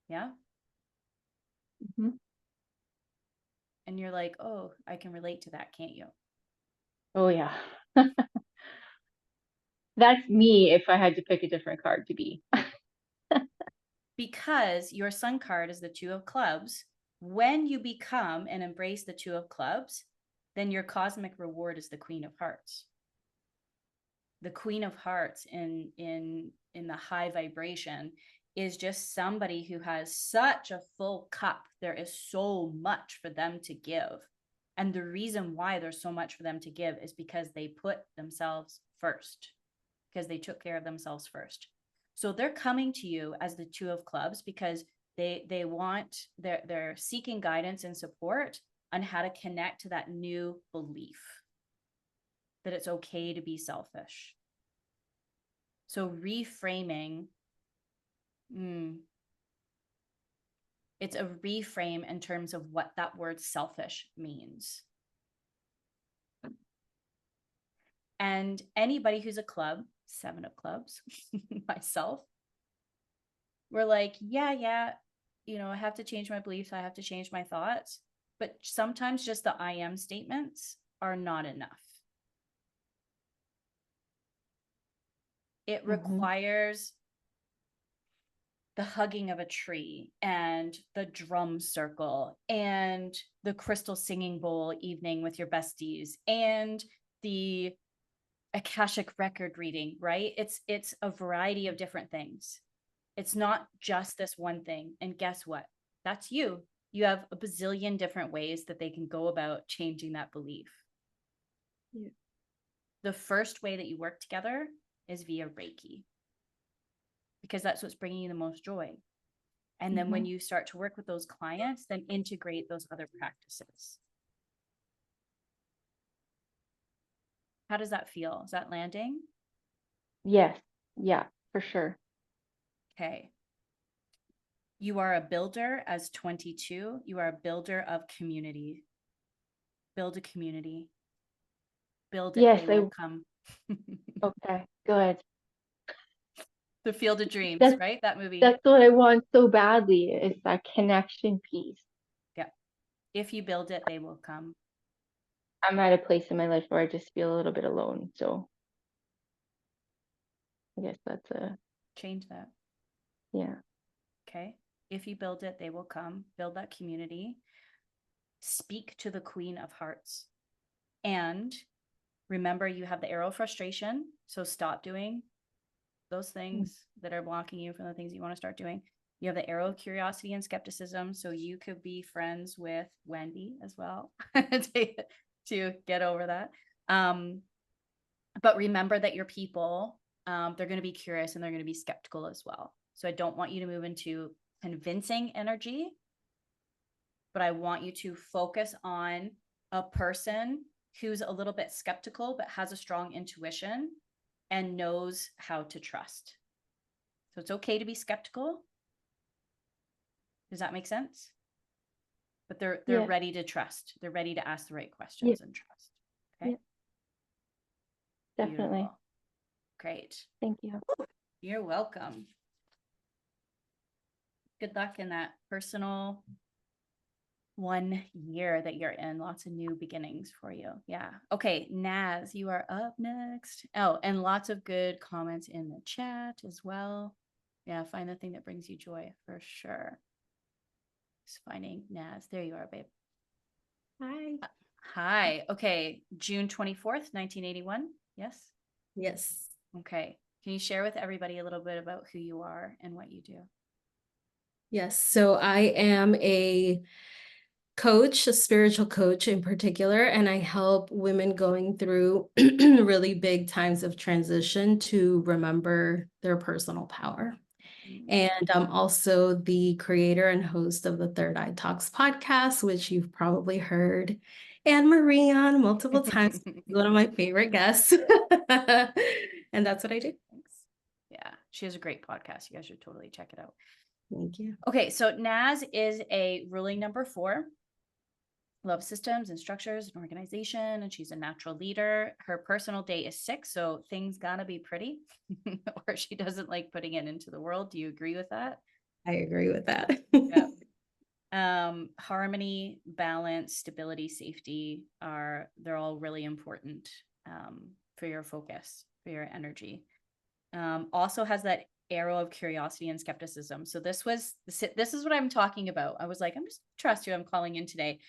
Yeah. Mm-hmm. And you're like, oh, I can relate to that, can't you? Oh yeah. That's me if I had to pick a different card to be. Because your sun card is the Two of Clubs. When you become and embrace the Two of Clubs, then your cosmic reward is the Queen of Hearts. The Queen of Hearts in the high vibration is just somebody who has such a full cup. There is so much for them to give. And the reason why there's so much for them to give is because they put themselves first, because they took care of themselves first. So they're coming to you as the Two of Clubs because they want, they're seeking guidance and support on how to connect to that new belief that it's okay to be selfish. So reframing, it's a reframe in terms of what that word selfish means. And anybody who's a club, 7 of clubs, myself, we're like, yeah, you know, I have to change my beliefs. I have to change my thoughts. But sometimes just the I am statements are not enough. It requires the hugging of a tree and the drum circle and the crystal singing bowl evening with your besties and the Akashic record reading, right? It's a variety of different things. It's not just this one thing. And guess what? That's you. You have a bazillion different ways that they can go about changing that belief. Yeah. The first way that you work together is via Reiki, because that's what's bringing you the most joy. And then when you start to work with those clients, then integrate those other practices. How does that feel? Is that landing? Yes. Yeah, for sure. Okay. You are a builder as 22. You are a builder of community. Build a community. Build it, Yes, they will come. okay, good. The Field of Dreams, That's right? That movie. that's what I want so badly, is that connection piece. Yeah. If you build it, they will come. I'm at a place in my life where I just feel a little bit alone. So I guess that's Change that. yeah. Okay. If you build it, they will come. Build that community. Speak to the Queen of Hearts. And remember, you have the arrow of frustration. So stop doing those things that are blocking you from the things you want to start doing. You have the arrow of curiosity and skepticism. So you could be friends with Wendy as well to get over that. But remember that your people, they're going to be curious and they're going to be skeptical as well. So I don't want you to move into convincing energy, but I want you to focus on a person who's a little bit skeptical, but has a strong intuition and knows how to trust. So it's okay to be skeptical. Does that make sense? But they're Yeah. ready to trust. They're ready to ask the right questions and trust. Okay. Yeah. Definitely. Beautiful. Great. Thank you. You're welcome. Good luck in that personal 1 year that you're in. Lots of new beginnings for you. Yeah. Okay, Naz, you are up next. Oh, and lots of good comments in the chat as well. Yeah, find the thing that brings you joy for sure. Just finding Naz. There you are, babe. Hi. Hi. Okay, June 24th, 1981. Yes. Yes. Okay. Can you share with everybody a little bit about who you are and what you do? Yes. So I am a coach, a spiritual coach in particular, and I help women going through really big times of transition to remember their personal power. And I'm also the creator and host of the Third Eye Talks podcast, which you've probably heard Anne Marie on multiple times. One of my favorite guests. And that's what I do. Thanks. Yeah, she has a great podcast. You guys should totally check it out. Thank you. Okay, so Naz is a ruling number 4. Love systems and structures and organization, and she's a natural leader. Her personal day is 6, so things gotta be pretty, or she doesn't like putting it into the world. Do you agree with that? I agree with that. Yeah. Harmony, balance, stability, safety they're all really important for your focus, for your energy. Also has that arrow of curiosity and skepticism. So this is what I'm talking about. I was like, I'm just trust you. I'm calling in today.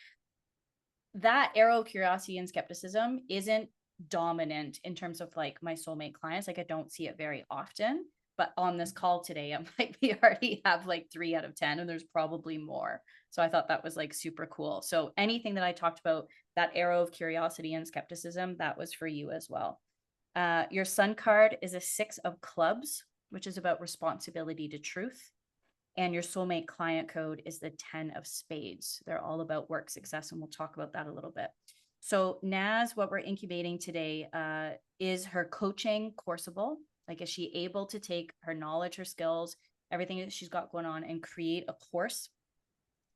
That arrow of curiosity and skepticism isn't dominant in terms of like my soulmate clients. Like I don't see it very often, but on this call today, I'm like, we already have like 3 out of 10 and there's probably more. So I thought that was like super cool. So anything that I talked about, that arrow of curiosity and skepticism, that was for you as well. Your sun card is a 6 of clubs, which is about responsibility to truth. And your soulmate client code is the 10 of spades. They're all about work success, and we'll talk about that a little bit. So Naz, what we're incubating today is her coaching courseable. Like, is she able to take her knowledge, her skills, everything that she's got going on and create a course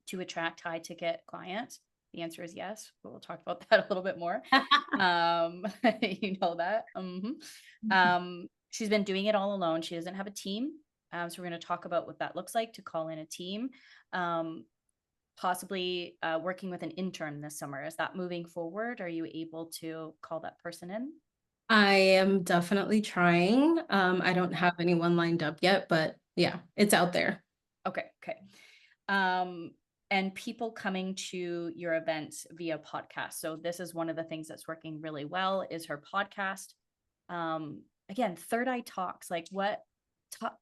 to attract high ticket clients? The answer is yes, but we'll talk about that a little bit more. You know that. She's been doing it all alone. She doesn't have a team. So we're going to talk about what that looks like to call in a team, possibly working with an intern this summer. Is that moving forward? Are you able to call that person in? I am definitely trying. I don't have anyone lined up yet, but yeah, it's out there. Okay. And people coming to your events via podcast. So this is one of the things that's working really well is her podcast. Again, Third Eye Talks, like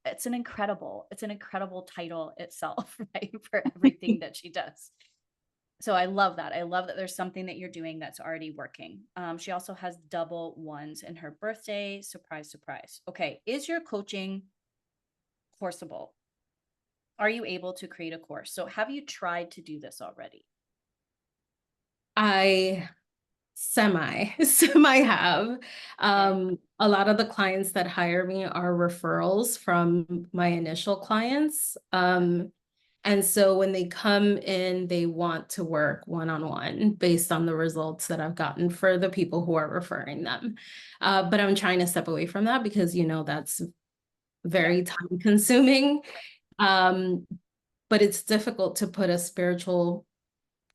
it's an incredible title itself, right? For everything that she does. So I love that. I love that there's something that you're doing that's already working. She also has double 1s in her birthday. Surprise, surprise. Okay. Is your coaching courseable? Are you able to create a course? So have you tried to do this already? I semi have. A lot of the clients that hire me are referrals from my initial clients. And so when they come in, they want to work one-on-one based on the results that I've gotten for the people who are referring them. But I'm trying to step away from that because, that's very time consuming. But it's difficult to put a spiritual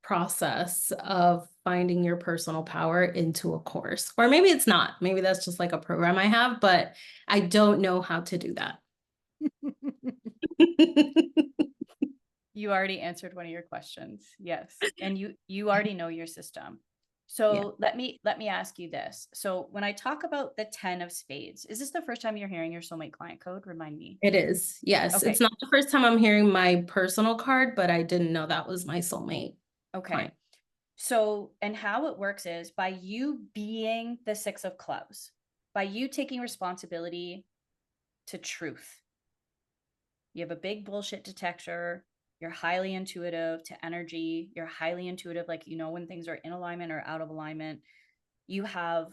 process of finding your personal power into a course. Or maybe it's not. Maybe that's just like a program I have, but I don't know how to do that. You already answered one of your questions. Yes. And you already know your system. So let me ask you this. So when I talk about the 10 of spades, is this the first time you're hearing your soulmate client code? Remind me. It is. Yes. Okay. It's not the first time I'm hearing my personal card, but I didn't know that was my soulmate. Okay. Client. So, and how it works is by you being the 6 of clubs, by you taking responsibility to truth. You have a big bullshit detector. You're highly intuitive to energy. You're highly intuitive, like, when things are in alignment or out of alignment. You have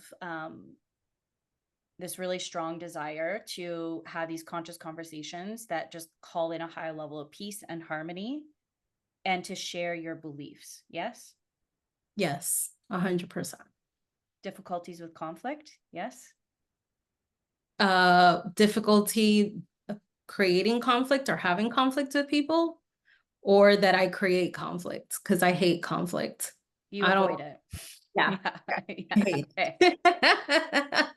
this really strong desire to have these conscious conversations that just call in a higher level of peace and harmony and to share your beliefs. Yes? Yes, 100%. Difficulties with conflict? Yes? Difficulty creating conflict or having conflict with people, or that I create conflict because I hate conflict. You I avoid don't, it. yeah, Yeah. I hate Okay. it.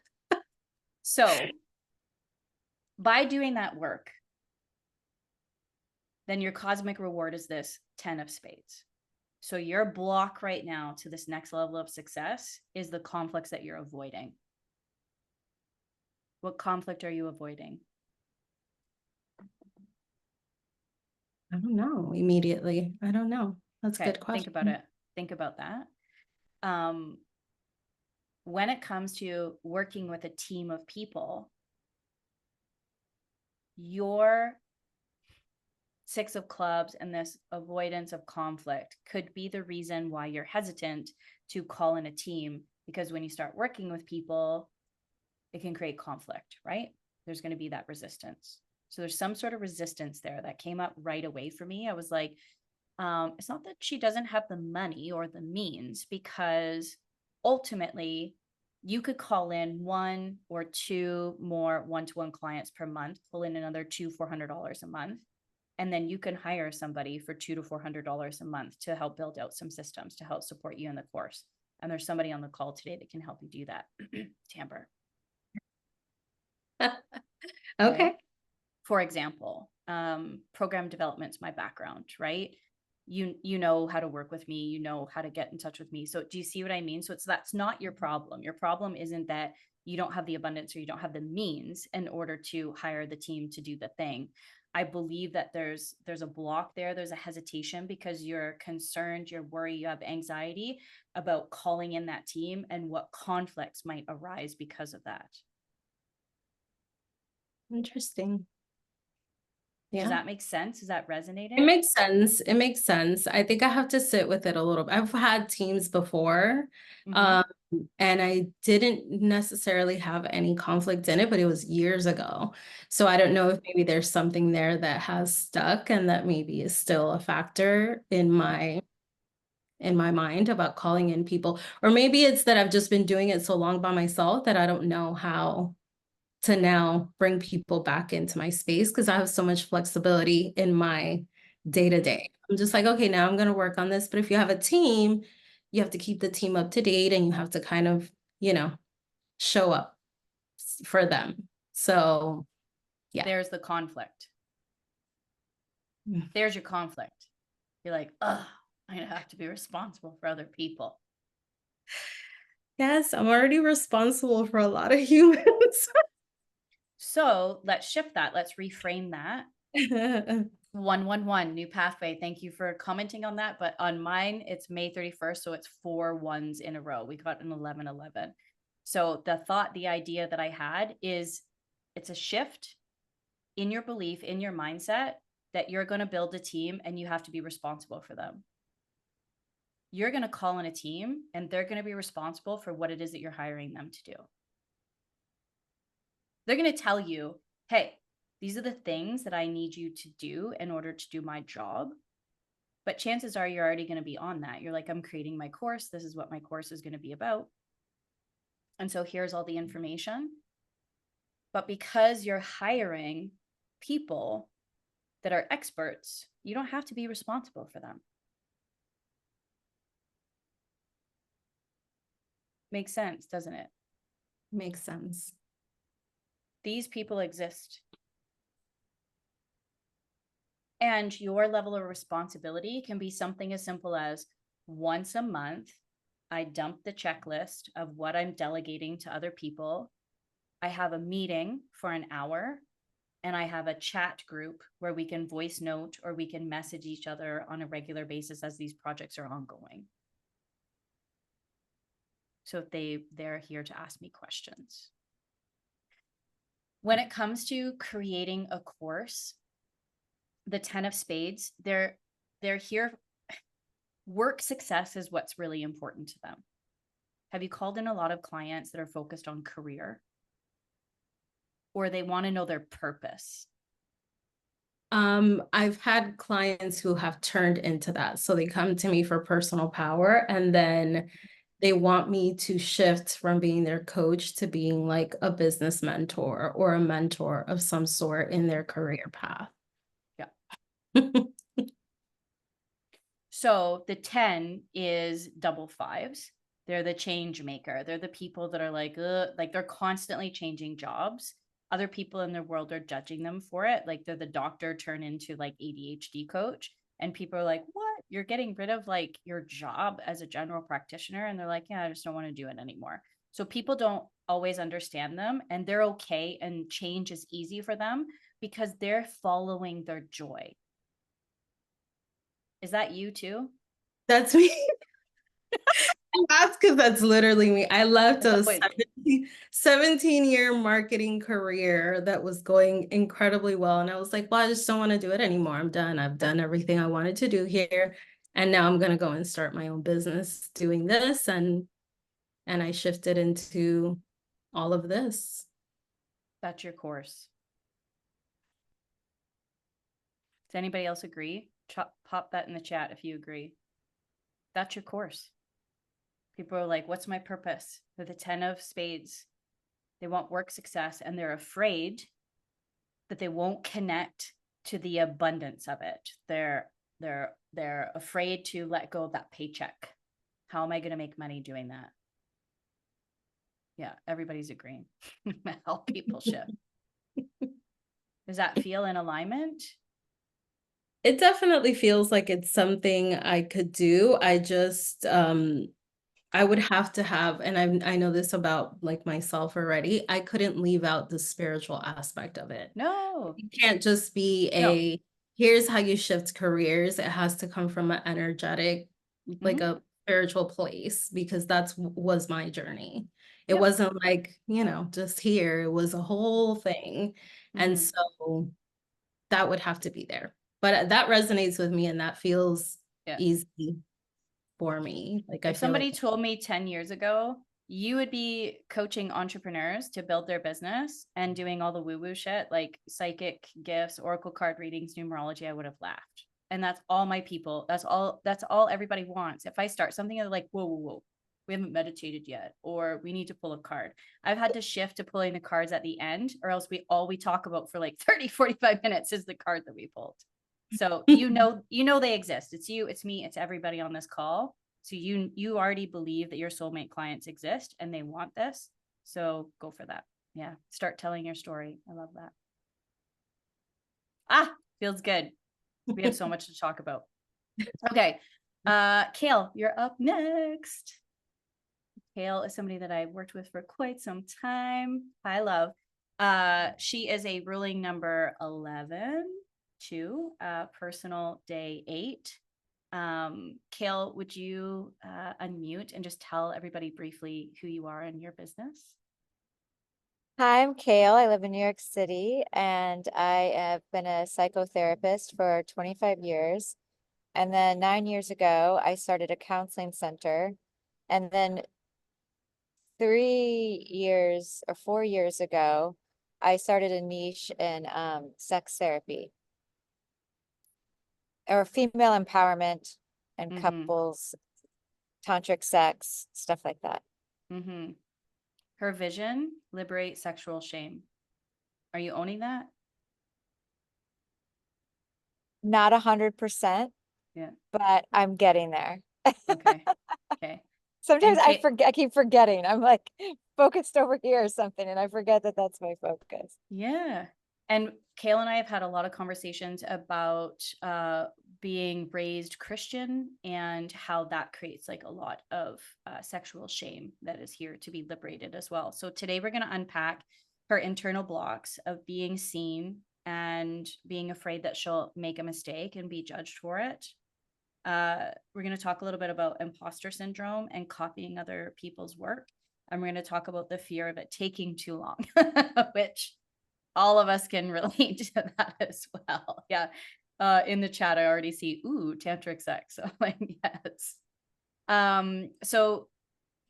So by doing that work, then your cosmic reward is this 10 of spades. So your block right now to this next level of success is the conflicts that you're avoiding. What conflict are you avoiding? I don't know immediately. I don't know. That's a Okay, good question. think about it. Think about that. When it comes to working with a team of people, your 6 of clubs and this avoidance of conflict could be the reason why you're hesitant to call in a team, because when you start working with people, it can create conflict, right? There's going to be that resistance. So there's some sort of resistance there that came up right away for me. I was like, it's not that she doesn't have the money or the means, because ultimately you could call in 1 or 2 more one-to-one clients per month, pull in another $400 a month, and then you can hire somebody for $200 to $400 a month to help build out some systems to help support you in the course. And there's somebody on the call today that can help you do that. Tamber. Okay. For example, program development's my background, right? You know how to work with me, you know how to get in touch with me. So do you see what I mean? So that's not your problem. Your problem isn't that you don't have the abundance or you don't have the means in order to hire the team to do the thing. I believe that there's a block there. There's a hesitation because you're concerned, you're worried, you have anxiety about calling in that team and what conflicts might arise because of that. Interesting. Yeah. Does that make sense? Is that resonating? It makes sense. It makes sense. I think I have to sit with it a little bit. I've had teams before, and I didn't necessarily have any conflict in it, but it was years ago. So I don't know if maybe there's something there that has stuck and that maybe is still a factor in my mind about calling in people. Or maybe it's that I've just been doing it so long by myself that I don't know how to now bring people back into my space, because I have so much flexibility in my day-to-day. I'm just like, okay, now I'm going to work on this. But if you have a team, you have to keep the team up to date and you have to kind of, show up for them. So yeah. There's the conflict. Mm. There's your conflict. You're like, oh, I have to be responsible for other people. Yes, I'm already responsible for a lot of humans. So let's shift that. Let's reframe that. 111 new pathway. Thank you for commenting on that. But on mine, it's May 31st. So it's 4 ones in a row. We got an 1111. So the idea that I had is it's a shift in your belief, in your mindset that you're going to build a team and you have to be responsible for them. You're going to call in a team and they're going to be responsible for what it is that you're hiring them to do. They're going to tell you, hey, these are the things that I need you to do in order to do my job. But chances are you're already going to be on that. You're like, I'm creating my course. This is what my course is going to be about. And so here's all the information. But because you're hiring people that are experts, you don't have to be responsible for them. Makes sense, doesn't it? Makes sense. These people exist. And your level of responsibility can be something as simple as once a month, I dump the checklist of what I'm delegating to other people. I have a meeting for an hour and I have a chat group where we can voice note or we can message each other on a regular basis as these projects are ongoing. So they're here to ask me questions. When it comes to creating a course, the 10 of spades, they're here. Work success is what's really important to them. Have you called in a lot of clients that are focused on career? Or they want to know their purpose? I've had clients who have turned into that. So they come to me for personal power and then they want me to shift from being their coach to being like a business mentor or a mentor of some sort in their career path. Yeah. So the 10 is double fives. They're the change maker. They're the people that are like they're constantly changing jobs. Other people in their world are judging them for it. Like they're the doctor turned into like ADHD coach. And people are like, what? You're getting rid of like your job as a general practitioner. And they're like, yeah, I just don't want to do it anymore. So people don't always understand them, and they're okay. And change is easy for them because they're following their joy. Is that you too? That's me. That's because that's literally me. I left a 17-year marketing career that was going incredibly well. And I was like, well, I just don't want to do it anymore. I'm done. I've done everything I wanted to do here. And now I'm going to go and start my own business doing this. And I shifted into all of this. That's your course. Does anybody else agree? Pop that in the chat if you agree. That's your course. People are like, what's my purpose? They're the 10 of spades. They want work success, and they're afraid that they won't connect to the abundance of it. They're afraid to let go of that paycheck. How am I going to make money doing that? Yeah, everybody's agreeing. Help people shift. Does that feel in alignment? It definitely feels like it's something I could do. I just I would have to have, and I know this about like myself already, I couldn't leave out the spiritual aspect of it. No. It can't just be here's how you shift careers. It has to come from an energetic, like a spiritual place, because was my journey. It wasn't like, just here. It was a whole thing. And so that would have to be there. But that resonates with me, and that feels easy for me. Like if somebody told me 10 years ago, you would be coaching entrepreneurs to build their business and doing all the woo-woo shit like psychic gifts, oracle card readings, numerology, I would have laughed. And that's all my people. That's all everybody wants. If I start something, they're like, whoa, we haven't meditated yet, or we need to pull a card. I've had to shift to pulling the cards at the end, or else we talk about for like 30, 45 minutes is the card that we pulled. So you know they exist. It's you, it's me, it's everybody on this call. So you already believe that your soulmate clients exist and they want this. So go for that. Yeah. Start telling your story. I love that. Feels good. We have so much to talk about. Okay. Kale, you're up next. Kale is somebody that I've worked with for quite some time. Hi, love. She is a ruling number 11, 2, personal day 8. Kale, would you unmute and just tell everybody briefly who you are and your business? Hi, I'm Kale. I live in New York City, and I have been a psychotherapist for 25 years. And then 9 years ago, I started a counseling center. And then 3 years or 4 years ago, I started a niche in sex therapy or female empowerment and couples, tantric sex, stuff like that. Her vision, liberate sexual shame. Are you owning that? Not 100%. Yeah. But I'm getting there. Okay. Sometimes I forget, I keep forgetting. I'm like focused over here or something, and I forget that that's my focus. Yeah. And Kale and I have had a lot of conversations about being raised Christian and how that creates like a lot of sexual shame that is here to be liberated as well. So today we're going to unpack her internal blocks of being seen and being afraid that she'll make a mistake and be judged for it. We're going to talk a little bit about imposter syndrome and copying other people's work. And we're going to talk about the fear of it taking too long, which all of us can relate to that as well. Yeah. In the chat, I already see, tantric sex. So I'm like, yes. So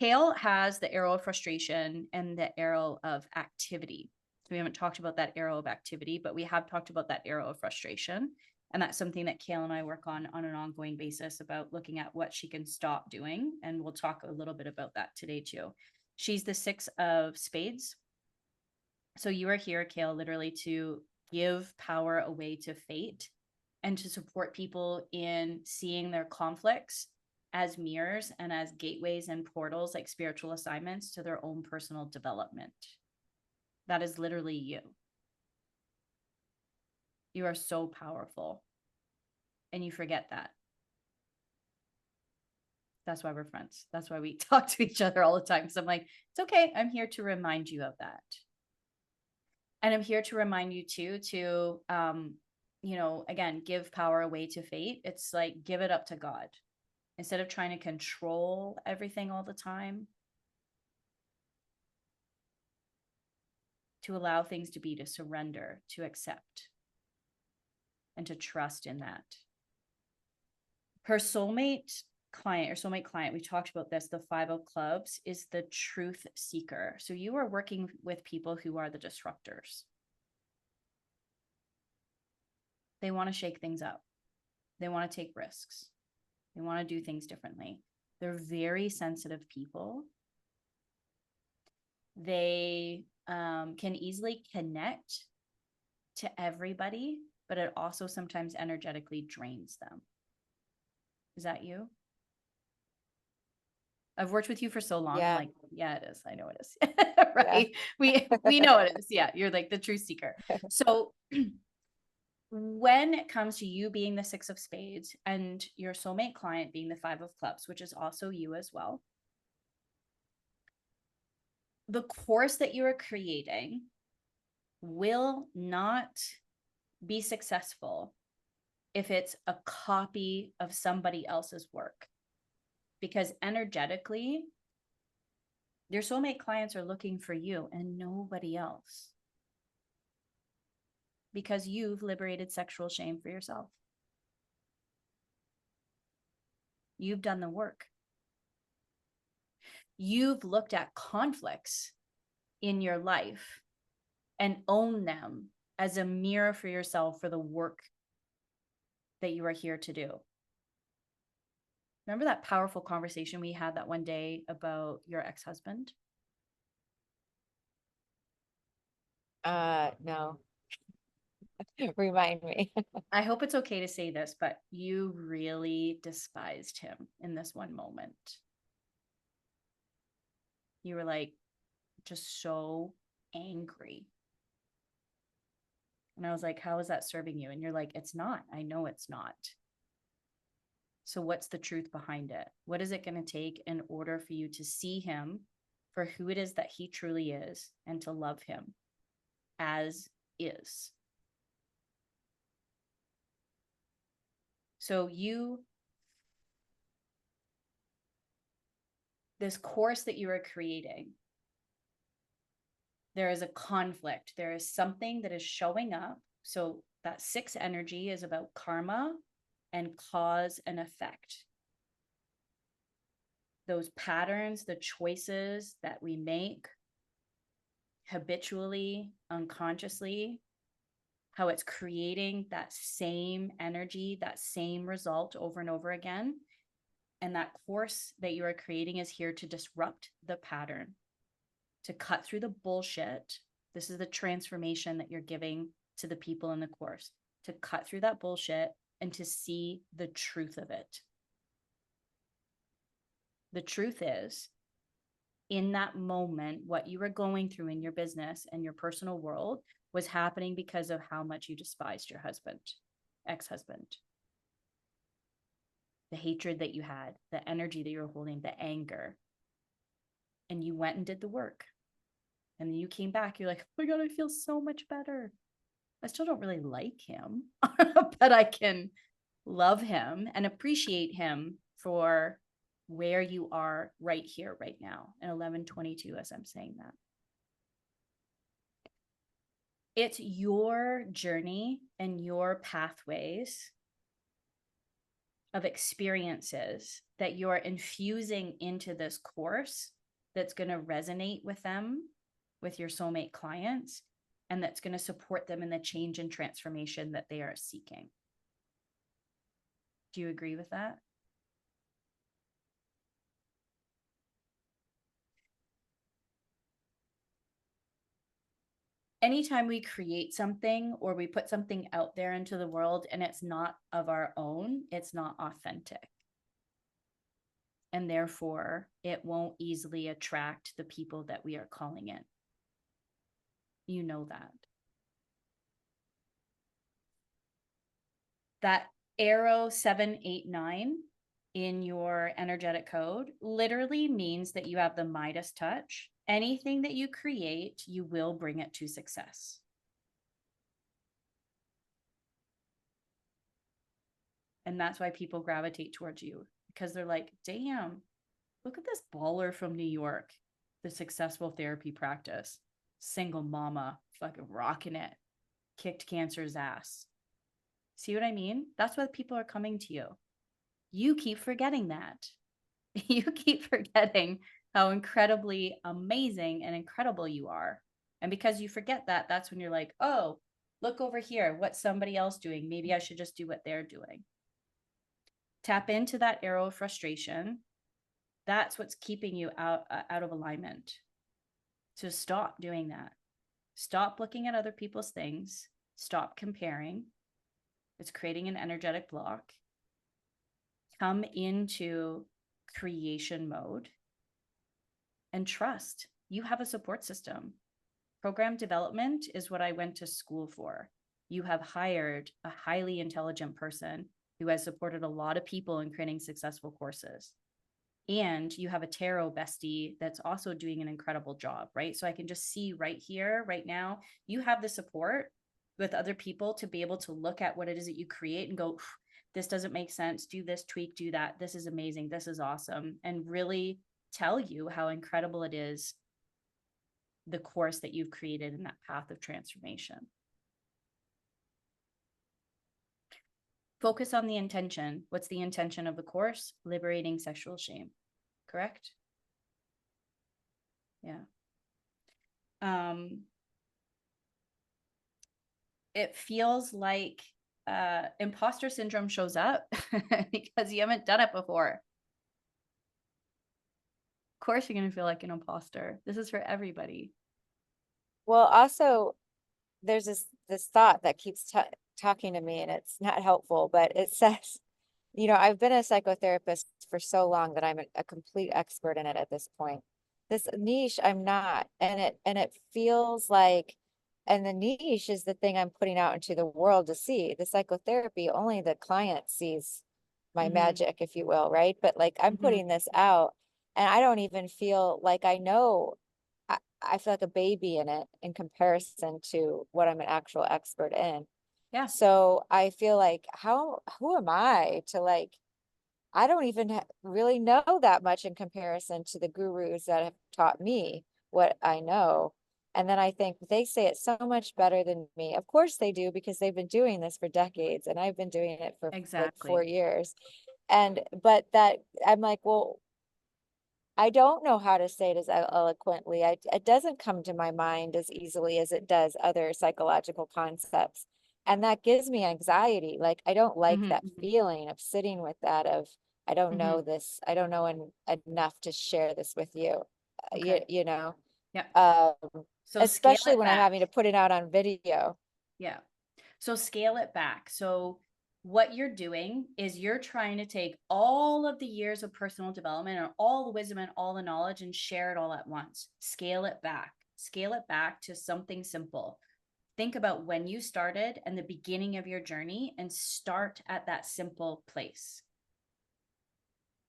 Kale has the arrow of frustration and the arrow of activity. So we haven't talked about that arrow of activity, but we have talked about that arrow of frustration. And that's something that Kale and I work on an ongoing basis, about looking at what she can stop doing. And we'll talk a little bit about that today too. She's the 6 of spades. So you are here, Kale, literally to give power away to fate and to support people in seeing their conflicts as mirrors and as gateways and portals, like spiritual assignments to their own personal development. That is literally you. You are so powerful. And you forget that. That's why we're friends. That's why we talk to each other all the time. So I'm like, it's okay. I'm here to remind you of that. And I'm here to remind you too, to, again, give power away to fate. It's like, give it up to God. Instead of trying to control everything all the time, to allow things to be, to surrender, to accept, and to trust in that. Her soulmate client, we talked about this, the 5 of clubs, is the truth seeker. So you are working with people who are the disruptors. They want to shake things up. They want to take risks. They want to do things differently. They're very sensitive people. They can easily connect to everybody, but it also sometimes energetically drains them. Is that you? I've worked with you for so long. Yeah. I'm like, yeah, it is. I know it is. Right. Yeah. We know it is. Yeah. You're like the truth seeker. So when it comes to you being the 6 of spades and your soulmate client being the 5 of clubs, which is also you as well, the course that you are creating will not be successful if it's a copy of somebody else's work. Because energetically, your soulmate clients are looking for you and nobody else. Because you've liberated sexual shame for yourself. You've done the work. You've looked at conflicts in your life and owned them as a mirror for yourself for the work that you are here to do. Remember that powerful conversation we had that one day about your ex-husband? No. Remind me. I hope it's okay to say this, but you really despised him in this one moment. You were like, just so angry. And I was like, how is that serving you? And you're like, it's not. I know it's not. So what's the truth behind it? What is it going to take in order for you to see him for who it is that he truly is and to love him as is? So this course that you are creating, there is a conflict. There is something that is showing up. So that 6 energy is about karma and cause and effect. Those patterns, the choices that we make habitually, unconsciously, how it's creating that same energy, that same result over and over again. And that course that you are creating is here to disrupt the pattern, to cut through the bullshit. This is the transformation that you're giving to the people in the course, to cut through that bullshit and to see the truth of it. The truth is, in that moment, what you were going through in your business and your personal world was happening because of how much you despised your husband, ex-husband. The hatred that you had, the energy that you were holding, the anger. And you went and did the work. And then you came back, you're like, oh my God, I feel so much better. I still don't really like him, but I can love him and appreciate him for where you are right here, right now, in 11:22, as I'm saying that. It's your journey and your pathways of experiences that you're infusing into this course that's going to resonate with them, with your soulmate clients, and that's going to support them in the change and transformation that they are seeking. Do you agree with that? Anytime we create something or we put something out there into the world and it's not of our own, it's not authentic. And therefore, it won't easily attract the people that we are calling in. You know that. That arrow 789 in your energetic code literally means that you have the Midas touch. Anything that you create, you will bring it to success. And that's why people gravitate towards you, because they're like, damn, look at this baller from New York, the successful therapy practice, single mama, fucking rocking it, kicked cancer's ass. See what I mean? That's why people are coming to you. You keep forgetting that. You keep forgetting how incredibly amazing and incredible you are. And because you forget that, that's when you're like, oh, look over here. What's somebody else doing? Maybe I should just do what they're doing. Tap into that arrow of frustration. That's what's keeping you out of alignment. So stop doing that. Stop looking at other people's things. Stop comparing. It's creating an energetic block. Come into creation mode and trust. You have a support system. Program development is what I went to school for. You have hired a highly intelligent person who has supported a lot of people in creating successful courses. And you have a tarot bestie that's also doing an incredible job, right? So I can just see right here, right now, you have the support with other people to be able to look at what it is that you create and go, this doesn't make sense. Do this, tweak, do that. This is amazing. This is awesome. And really tell you how incredible it is, the course that you've created in that path of transformation. Focus on the intention. What's the intention of the course? Liberating sexual shame. Correct? Yeah. It feels like imposter syndrome shows up because you haven't done it before. Of course, you're going to feel like an imposter. This is for everybody. Well, also, there's this thought that keeps talking to me, and it's not helpful, but it says, I've been a psychotherapist for so long that I'm a complete expert in it at this point. This niche, I'm not, and it feels like, and the niche is the thing I'm putting out into the world to see. The psychotherapy, only the client sees my magic, if you will, right? But like I'm putting this out, and I don't even feel like I know. I feel like a baby in it in comparison to what I'm an actual expert in. Yeah. So I feel like who am I to like, I don't even really know that much in comparison to the gurus that have taught me what I know. And then I think they say it so much better than me. Of course they do, because they've been doing this for decades and I've been doing it for like 4 years. But that I'm like, well, I don't know how to say it as eloquently. It doesn't come to my mind as easily as it does other psychological concepts. And that gives me anxiety. Like, I don't like that feeling of sitting with that of, I don't know this, I don't know enough to share this with you, Okay. you know? Yeah. So especially when I'm having to put it out on video. Yeah. So scale it back. So what you're doing is you're trying to take all of the years of personal development and all the wisdom and all the knowledge and share it all at once. Scale it back. Scale it back to something simple. Think about when you started and the beginning of your journey and start at that simple place.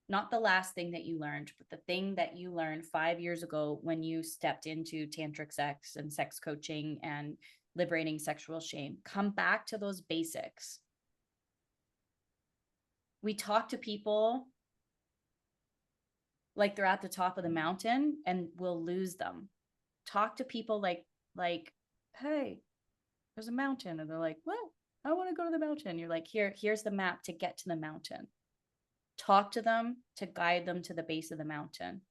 Not the last thing that you learned, but the thing that you learned 5 years ago when you stepped into tantric sex and sex coaching and liberating sexual shame. Come back to those basics. We talk to people like they're at the top of the mountain and we'll lose them. Talk to people like, hey, there's a mountain. And they're like, well, I want to go to the mountain. You're like, here's the map to get to the mountain. Talk to them to guide them to the base of the mountain.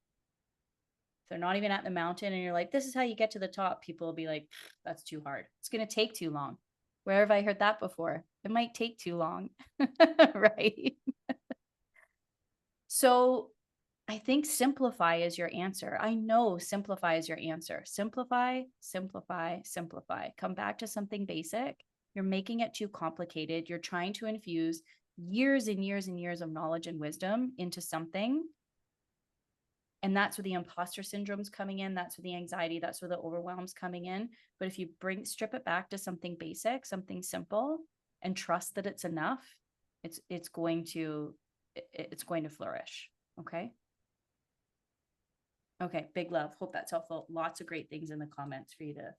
If they're not even at the mountain and you're like, this is how you get to the top, people will be like, that's too hard. It's going to take too long. Where have I heard that before? It might take too long, right? So I think simplify is your answer. I know simplify is your answer. Simplify, simplify, simplify. Come back to something basic. You're making it too complicated. You're trying to infuse years and years and years of knowledge and wisdom into something. And that's where the imposter syndrome's coming in. That's where the anxiety, that's where the overwhelm's coming in. But if you strip it back to something basic, something simple, and trust that it's enough, it's going to flourish. Okay. Okay, big love. Hope that's helpful. Lots of great things in the comments for you to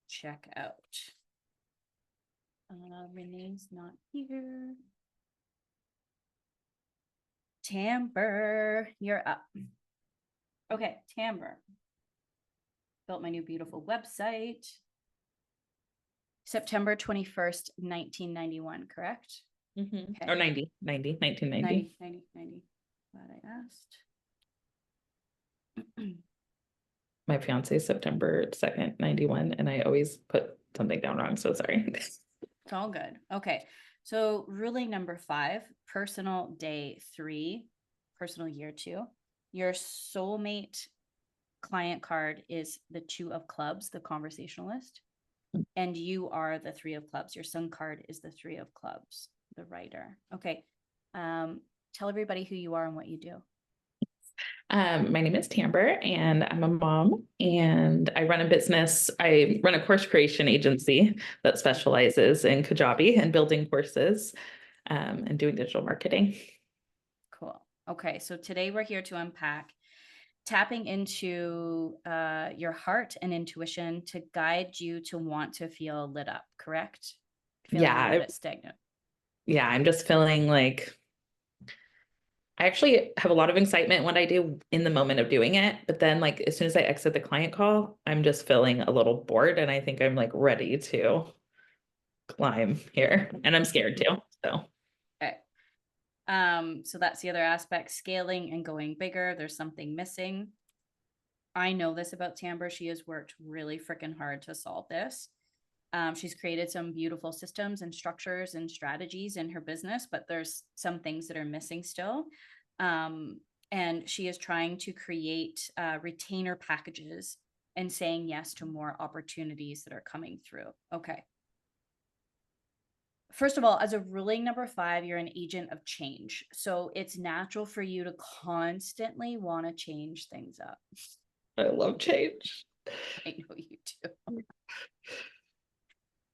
check out. Renee's not here. Tamber, you're up. Okay, Tamber. Built my new beautiful website. September 21st, 1991, correct? Mm-hmm. Okay. Or 1990. 90. Glad I asked. My fiance is September 2nd, 91, and I always put something down wrong, so sorry. It's all good. Okay. So ruling number 5, personal day 3, personal year 2. Your soulmate client card is the 2 of clubs, the conversationalist. And you are the 3 of clubs. Your sun card is the 3 of clubs, the writer. Okay. Tell everybody who you are and what you do. My name is Tamber, and I'm a mom, and I run a business. I run a course creation agency that specializes in Kajabi and building courses, and doing digital marketing. Cool. Okay. So today we're here to unpack tapping into your heart and intuition to guide you to want to feel lit up, correct? Feeling a little bit stagnant. Yeah, I'm just feeling like I actually have a lot of excitement when I do in the moment of doing it, but then like as soon as I exit the client call, I'm just feeling a little bored, and I think I'm like ready to climb here, and I'm scared too. So Okay. So that's the other aspect, scaling and going bigger. There's something missing. I know this about Tamber. She has worked really freaking hard to solve this. She's created some beautiful systems and structures and strategies in her business, but there's some things that are missing still. And she is trying to create retainer packages and saying yes to more opportunities that are coming through. Okay. First of all, as a ruling number 5, you're an agent of change. So it's natural for you to constantly want to change things up. I love change. I know you do.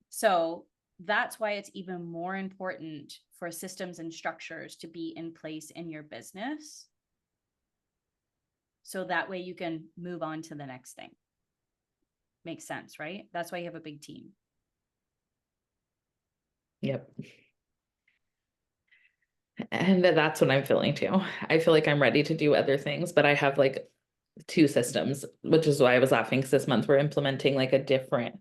So that's why it's even more important for systems and structures to be in place in your business. So that way you can move on to the next thing. Makes sense, right? That's why you have a big team. Yep. And that's what I'm feeling too. I feel like I'm ready to do other things, but I have like 2 systems, which is why I was laughing, because this month we're implementing like a different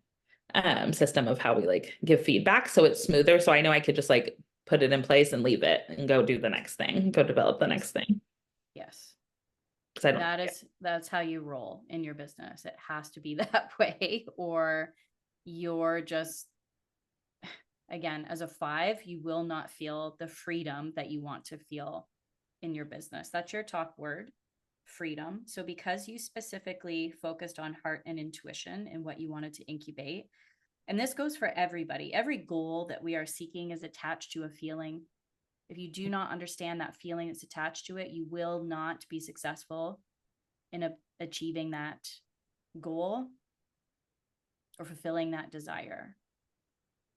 system of how we like give feedback, so it's smoother. So I know I could just like put it in place and leave it and go do the next thing, go develop the next thing. Yes. Because I don't. That's how you roll in your business. It has to be that way, or you're just, again, as a 5, you will not feel the freedom that you want to feel in your business. That's your top word, freedom. So because you specifically focused on heart and intuition and what you wanted to incubate, and this goes for everybody, every goal that we are seeking is attached to a feeling. If you do not understand that feeling that's attached to it, you will not be successful in achieving that goal or fulfilling that desire.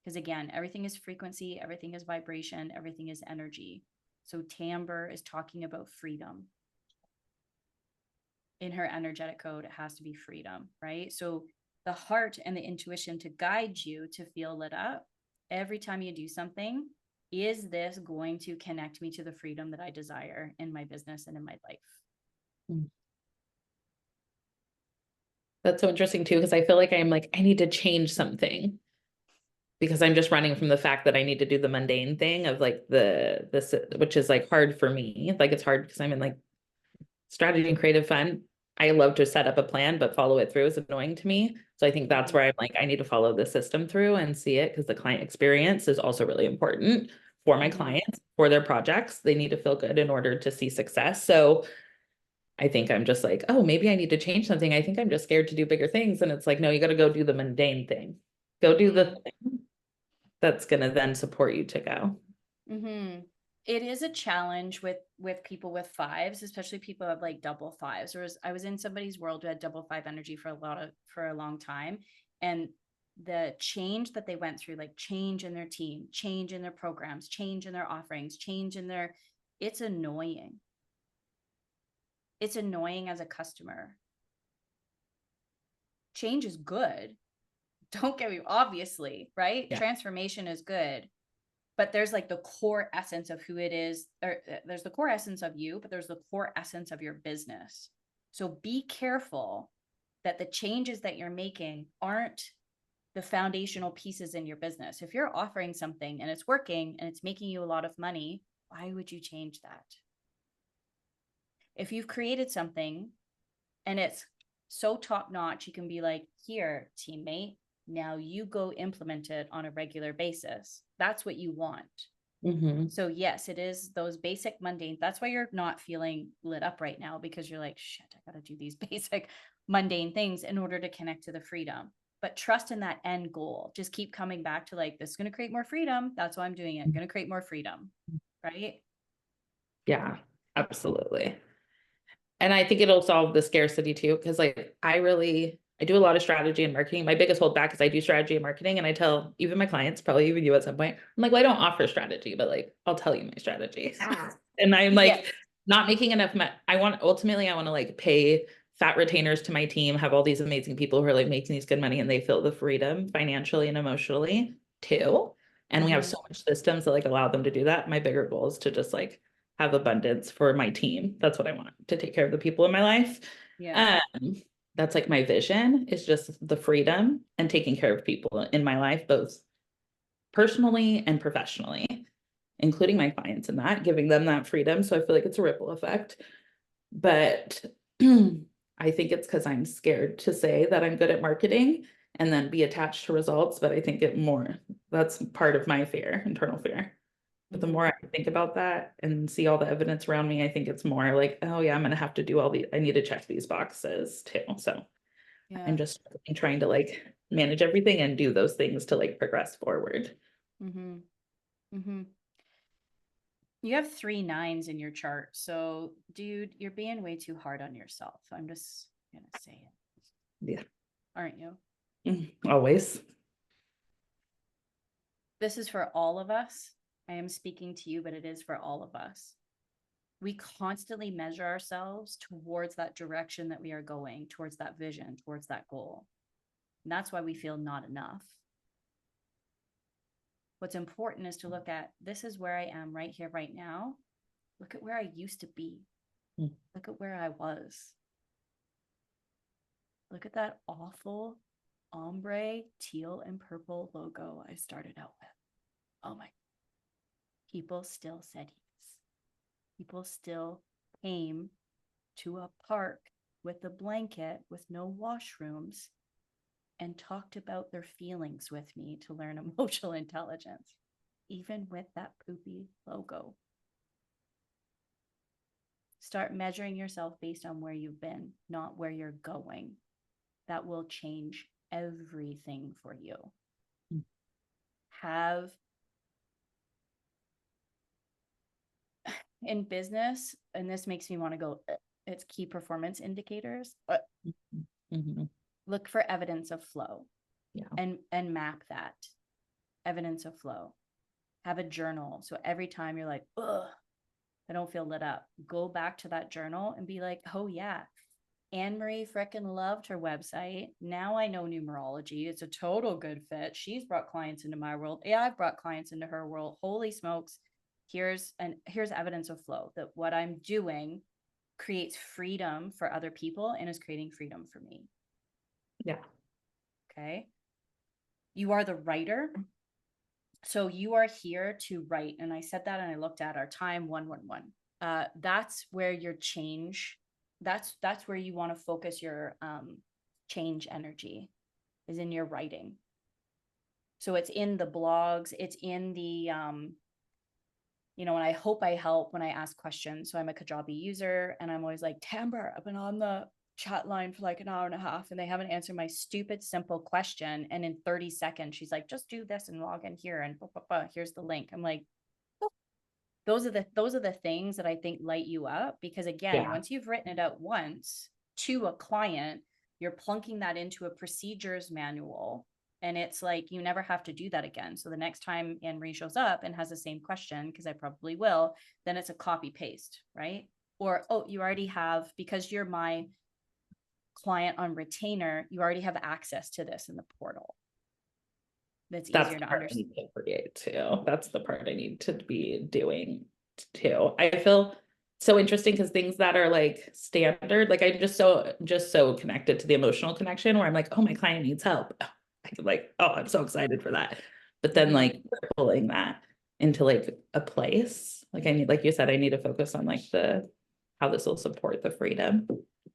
Because again, everything is frequency, everything is vibration, everything is energy. So Tamber is talking about freedom. In her energetic code, it has to be freedom, right? So the heart and the intuition to guide you to feel lit up every time you do something. Is this going to connect me to the freedom that I desire in my business and in my life? That's so interesting too, because I feel like I'm like, I need to change something, because I'm just running from the fact that I need to do the mundane thing of like this, which is like hard for me. Like it's hard because I'm in like strategy and creative fun, I love to set up a plan, but follow it through is annoying to me. So I think that's Mhm. where I'm like, I need to follow the system through and see it, because the client experience is also really important for my Mhm. clients, for their projects. They need to feel good in order to see success. So I think I'm just like, oh, maybe I need to change something. I think I'm just scared to do bigger things. And it's like, no, you got to go do the mundane thing. Go do the thing that's going to then support you to go. Mm-hmm. It is a challenge with people with fives, especially people who have like double fives. I was in somebody's world who had double five energy for a long time, and the change that they went through, like change in their team, change in their programs, change in their offerings, change in their, it's annoying. It's annoying as a customer. Change is good. Don't get me, obviously, right? Yeah. Transformation is good. But there's like the core essence of who it is, or there's the core essence of you, but there's the core essence of your business. So be careful that the changes that you're making aren't the foundational pieces in your business. If you're offering something and it's working and it's making you a lot of money, why would you change that? If you've created something and it's so top notch, you can be like, here, teammate, now you go implement it on a regular basis. That's what you want. Mm-hmm. So yes, it is those basic mundane. That's why you're not feeling lit up right now, because you're like, shit, I got to do these basic mundane things in order to connect to the freedom. But trust in that end goal. Just keep coming back to like, this is going to create more freedom. That's why I'm doing it. I'm going to create more freedom. Right? Yeah, absolutely. And I think it'll solve the scarcity too, because like I do a lot of strategy and marketing. My biggest holdback is I do strategy and marketing, and I tell even my clients, probably even you at some point, I'm like, well, I don't offer strategy, but like I'll tell you my strategy. And I'm like not making enough. I want to like pay fat retainers to my team, have all these amazing people who are like making these good money, and they feel the freedom financially and emotionally too. And we have so much systems that like allow them to do that. My bigger goal is to just like have abundance for my team. That's what I want, to take care of the people in my life. Yeah. That's like my vision, is just the freedom and taking care of people in my life, both personally and professionally, including my clients, and that giving them that freedom. So I feel like it's a ripple effect. But I think it's because I'm scared to say that I'm good at marketing and then be attached to results. But I think that's part of my fear, internal fear. But the more I think about that and see all the evidence around me, I think it's more like, oh yeah, I'm gonna have to do I need to check these boxes too. So Yeah. I'm just trying to like manage everything and do those things to like progress forward. Mm-hmm. Mm-hmm. You have 3 9s in your chart. So dude, you're being way too hard on yourself. I'm just gonna say it. Yeah. Aren't you? Always. This is for all of us. I am speaking to you, but it is for all of us. We constantly measure ourselves towards that direction that we are going, towards that vision, towards that goal. And that's why we feel not enough. What's important is to look at, this is where I am right here, right now. Look at where I used to be. Look at where I was. Look at that awful ombre, teal, and purple logo I started out with. Oh my. People still said yes. People still came to a park with a blanket with no washrooms and talked about their feelings with me to learn emotional intelligence, even with that poopy logo. Start measuring yourself based on where you've been, not where you're going. That will change everything for you. Have in business, and this makes me want to go, it's key performance indicators. Look for evidence of flow. Yeah. And map that evidence of flow. Have a journal. So every time you're like, ugh, I don't feel lit up, go back to that journal and be like, oh yeah, Anne-Marie frickin' loved her website. Now I know numerology. It's a total good fit. She's brought clients into my world. Yeah, I've brought clients into her world. Holy smokes. Here's evidence of flow, that what I'm doing creates freedom for other people and is creating freedom for me. Yeah. Okay. You are the writer. So you are here to write. And I said that, and I looked at our time 111. That's where your change that's where you want to focus your change energy, is in your writing. So it's in the blogs, it's in the you know, and I hope I help when I ask questions. So I'm a Kajabi user, and I'm always like, Timbre, I've been on the chat line for like an hour and a half and they haven't answered my stupid simple question. And in 30 seconds, she's like, just do this and log in here and blah, blah, blah. Here's the link. I'm like, oh. Those are the things that I think light you up, because again, once you've written it out once to a client, you're plunking that into a procedures manual. And it's like, you never have to do that again. So the next time Anne-Marie shows up and has the same question, because I probably will, then it's a copy paste, right? Or, oh, you already have, because you're my client on retainer, you already have access to this in the portal. That's easier to understand. I need to create too. That's the part I need to be doing too. I feel so interesting because things that are like standard, like I'm just so connected to the emotional connection where I'm like, oh, my client needs help. I could like, oh, I'm so excited for that. But then like pulling that into like a place, like I need, like you said, I need to focus on like how this will support the freedom.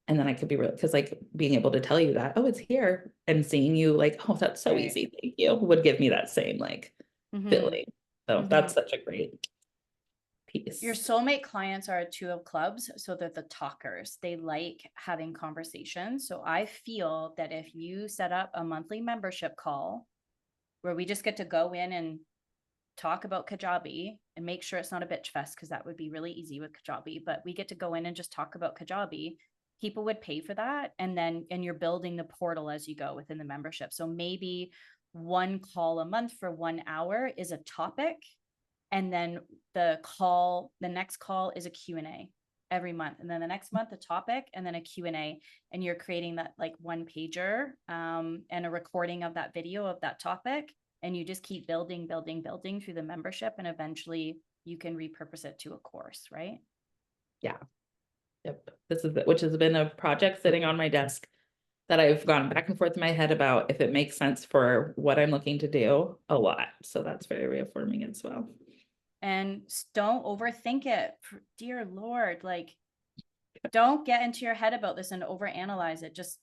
And then I could be real, because like being able to tell you that, oh, it's here, and seeing you like, oh, that's so easy, thank you, would give me that same like feeling. So that's such a great piece. Your soulmate clients are a 2 of clubs. So they're the talkers. They like having conversations. So I feel that if you set up a monthly membership call where we just get to go in and talk about Kajabi, and make sure it's not a bitch fest, because that would be really easy with Kajabi, but we get to go in and just talk about Kajabi, people would pay for that. And you're building the portal as you go within the membership. So maybe one call a month for 1 hour is a topic. And then the next call is a Q&A every month. And then the next month, a topic, and then a Q&A. And you're creating that like 1 pager and a recording of that video of that topic. And you just keep building through the membership. And eventually you can repurpose it to a course, right? Yeah. Yep. Which has been a project sitting on my desk that I've gone back and forth in my head about if it makes sense for what I'm looking to do a lot. So that's very reaffirming as well. And don't overthink it. Dear Lord, like, don't get into your head about this and overanalyze it. Just,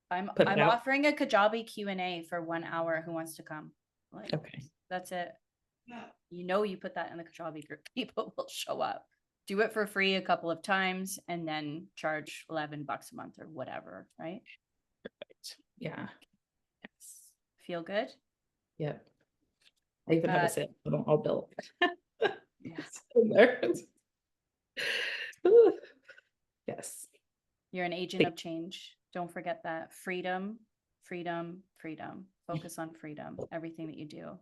I'm offering a Kajabi Q&A for 1 hour. Who wants to come? Like, okay. That's it. You know, you put that in the Kajabi group, people will show up. Do it for free a couple of times and then charge $11 a month or whatever, right? Perfect. Yeah. Yes. Feel good? Yep. I even have a sale all built. Yes. Yes. You're an agent of change. Don't forget that. Freedom, freedom, freedom. Focus on freedom, everything that you do.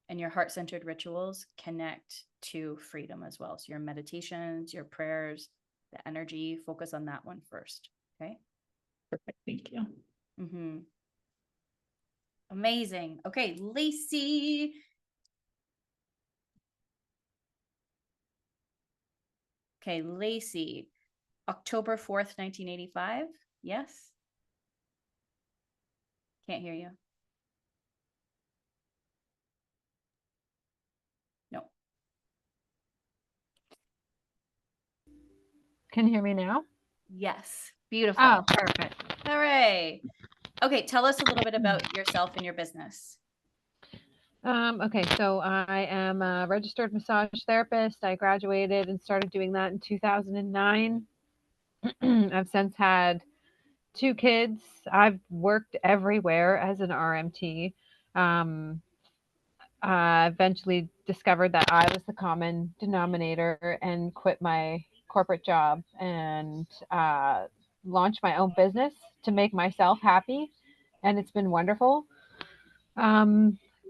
And your heart-centered rituals connect to freedom as well. So your meditations, your prayers, the energy, focus on that one first. Okay. Perfect. Thank you. Amazing. Okay, Lacey. Okay, Lacey, October 4th, 1985. Yes. Can't hear you. No. Can you hear me now? Yes. Beautiful. Oh, perfect. Hooray. Okay, tell us a little bit about yourself and your business. Okay, so I am a registered massage therapist. I graduated and started doing that in 2009. I've since had 2 kids. I've worked everywhere as an RMT. Eventually discovered that I was the common denominator and quit my corporate job and launched my own business to make myself happy. And it's been wonderful.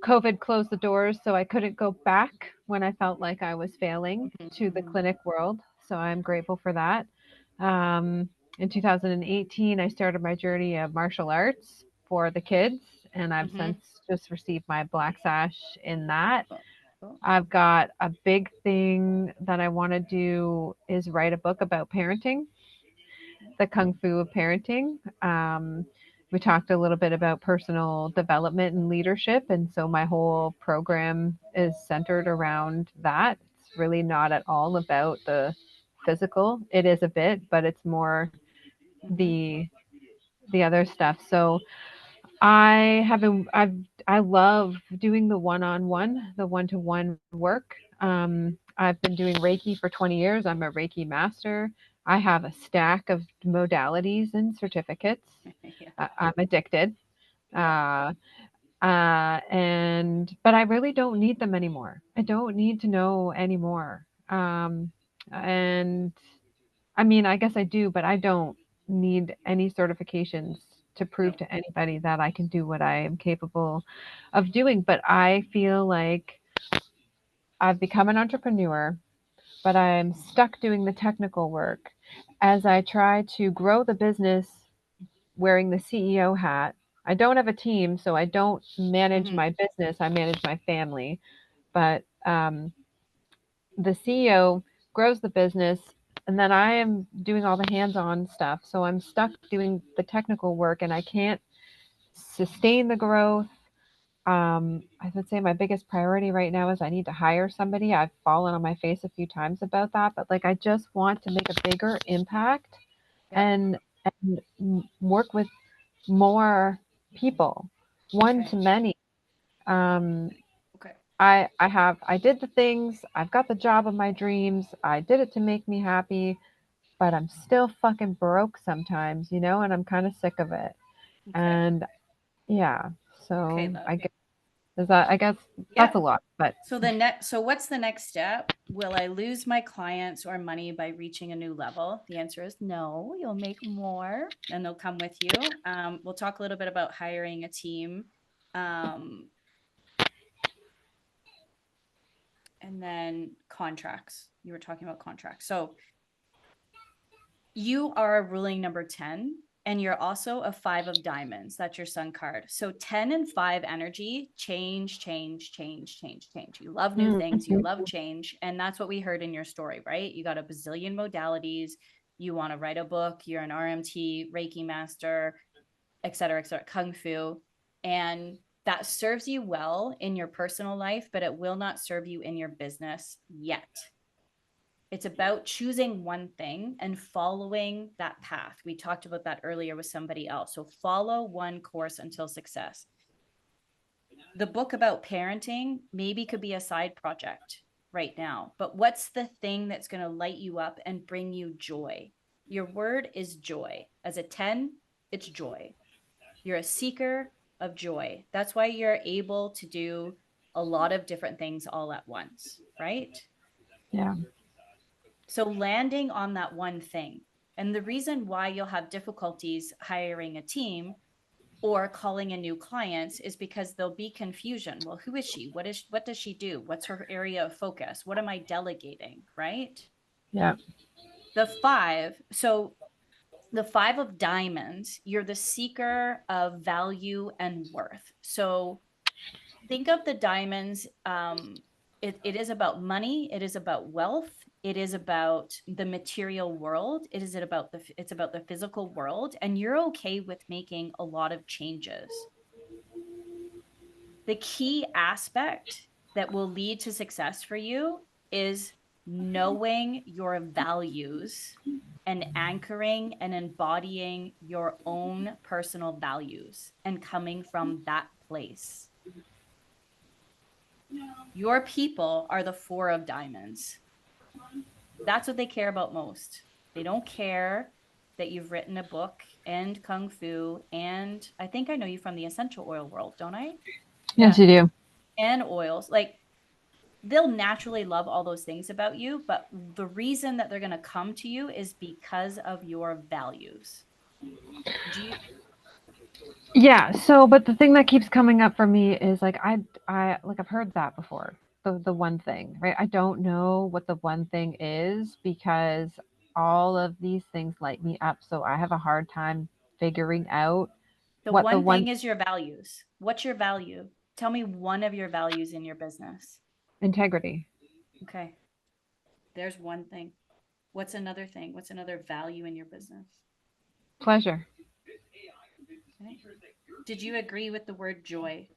COVID closed the doors, so I couldn't go back when I felt like I was failing to the clinic world. So I'm grateful for that. In 2018, I started my journey of martial arts for the kids, and I've since just received my black sash in that. I've got a big thing that I want to do is write a book about parenting, the Kung Fu of parenting. We talked a little bit about personal development and leadership. And so my whole program is centered around that. It's really not at all about the physical. It is a bit, but it's more Mhm. the other stuff. So I love doing the one-on-one, the one-to-one work. I've been doing Reiki for 20 years. I'm a Reiki master. I have a stack of modalities and certificates. Yeah. I'm addicted. Yeah. But I really don't need them anymore. I don't need to know anymore. And I mean, I guess I do, but I don't need any certifications to prove No. to anybody that I can do what I am capable of doing. But I feel like I've become an entrepreneur, but I'm stuck doing the technical work as I try to grow the business wearing the CEO hat. I don't have a team, so I don't manage Mhm. my business. I manage my family. But the CEO grows the business, and then I am doing all the hands-on stuff. So I'm stuck doing the technical work, and I can't sustain the growth. I would say my biggest priority right now is I need to hire somebody. I've fallen on my face a few times about that, but like I just want to make a bigger impact Yeah. and work with more people, one Okay. to many. Um, Okay. I did the things, I've got the job of my dreams. I did it to make me happy, but I'm still fucking broke sometimes, and I'm kind of sick of it. Okay. And yeah, Okay, so love. I guess that's Yeah. a lot, but So what's the next step? Will I lose my clients or money by reaching a new level? The answer is no. You'll make more and they'll come with you. We'll talk a little bit about hiring a team. Um, and then contracts. You were talking about contracts. So you are a ruling number 10 and you're also a 5 of diamonds. That's your sun card. So 10 and 5 energy, change, change, change, change, change. You love new things, you love change. And that's what we heard in your story, right? You got a bazillion modalities. You want to write a book, you're an RMT, Reiki master, et cetera, Kung Fu. And that serves you well in your personal life, but it will not serve you in your business yet. It's about choosing one thing and following that path. We talked about that earlier with somebody else. So follow one course until success. The book about parenting maybe could be a side project right now, but what's the thing that's going to light you up and bring you joy? Your word is joy. As a 10, it's joy. You're a seeker of joy. That's why you're able to do a lot of different things all at once, right? yeah. So landing on that one thing. And the reason why you'll have difficulties hiring a team or calling in new clients is because there'll be confusion. Well, who is she? What does she do? What's her area of focus? What am I delegating? Right? Yeah. The 5. So the 5 of diamonds, you're the seeker of value and worth. So think of the diamonds. It is about money. It is about wealth. It is about the material world. It's about the physical world. And you're okay with making a lot of changes. The key aspect that will lead to success for you is knowing your values and anchoring and embodying your own personal values and coming from that place. Your people are the 4 of diamonds. That's what they care about most. They don't care that you've written a book and Kung Fu. And I think I know you from the essential oil world, don't I? Yes, you do. And oils. Like they'll naturally love all those things about you. But the reason that they're going to come to you is because of your values. Do you? Yeah. So, but the thing that keeps coming up for me is like I've heard that before. The one thing, right? I don't know what the one thing is because all of these things light me up. So I have a hard time figuring out The what the one one thing is your values. What's your value? Tell me one of your values in your business. integrity. Okay. There's one thing. What's another thing? What's another value in your business? Pleasure. Okay. Did you agree with the word joy?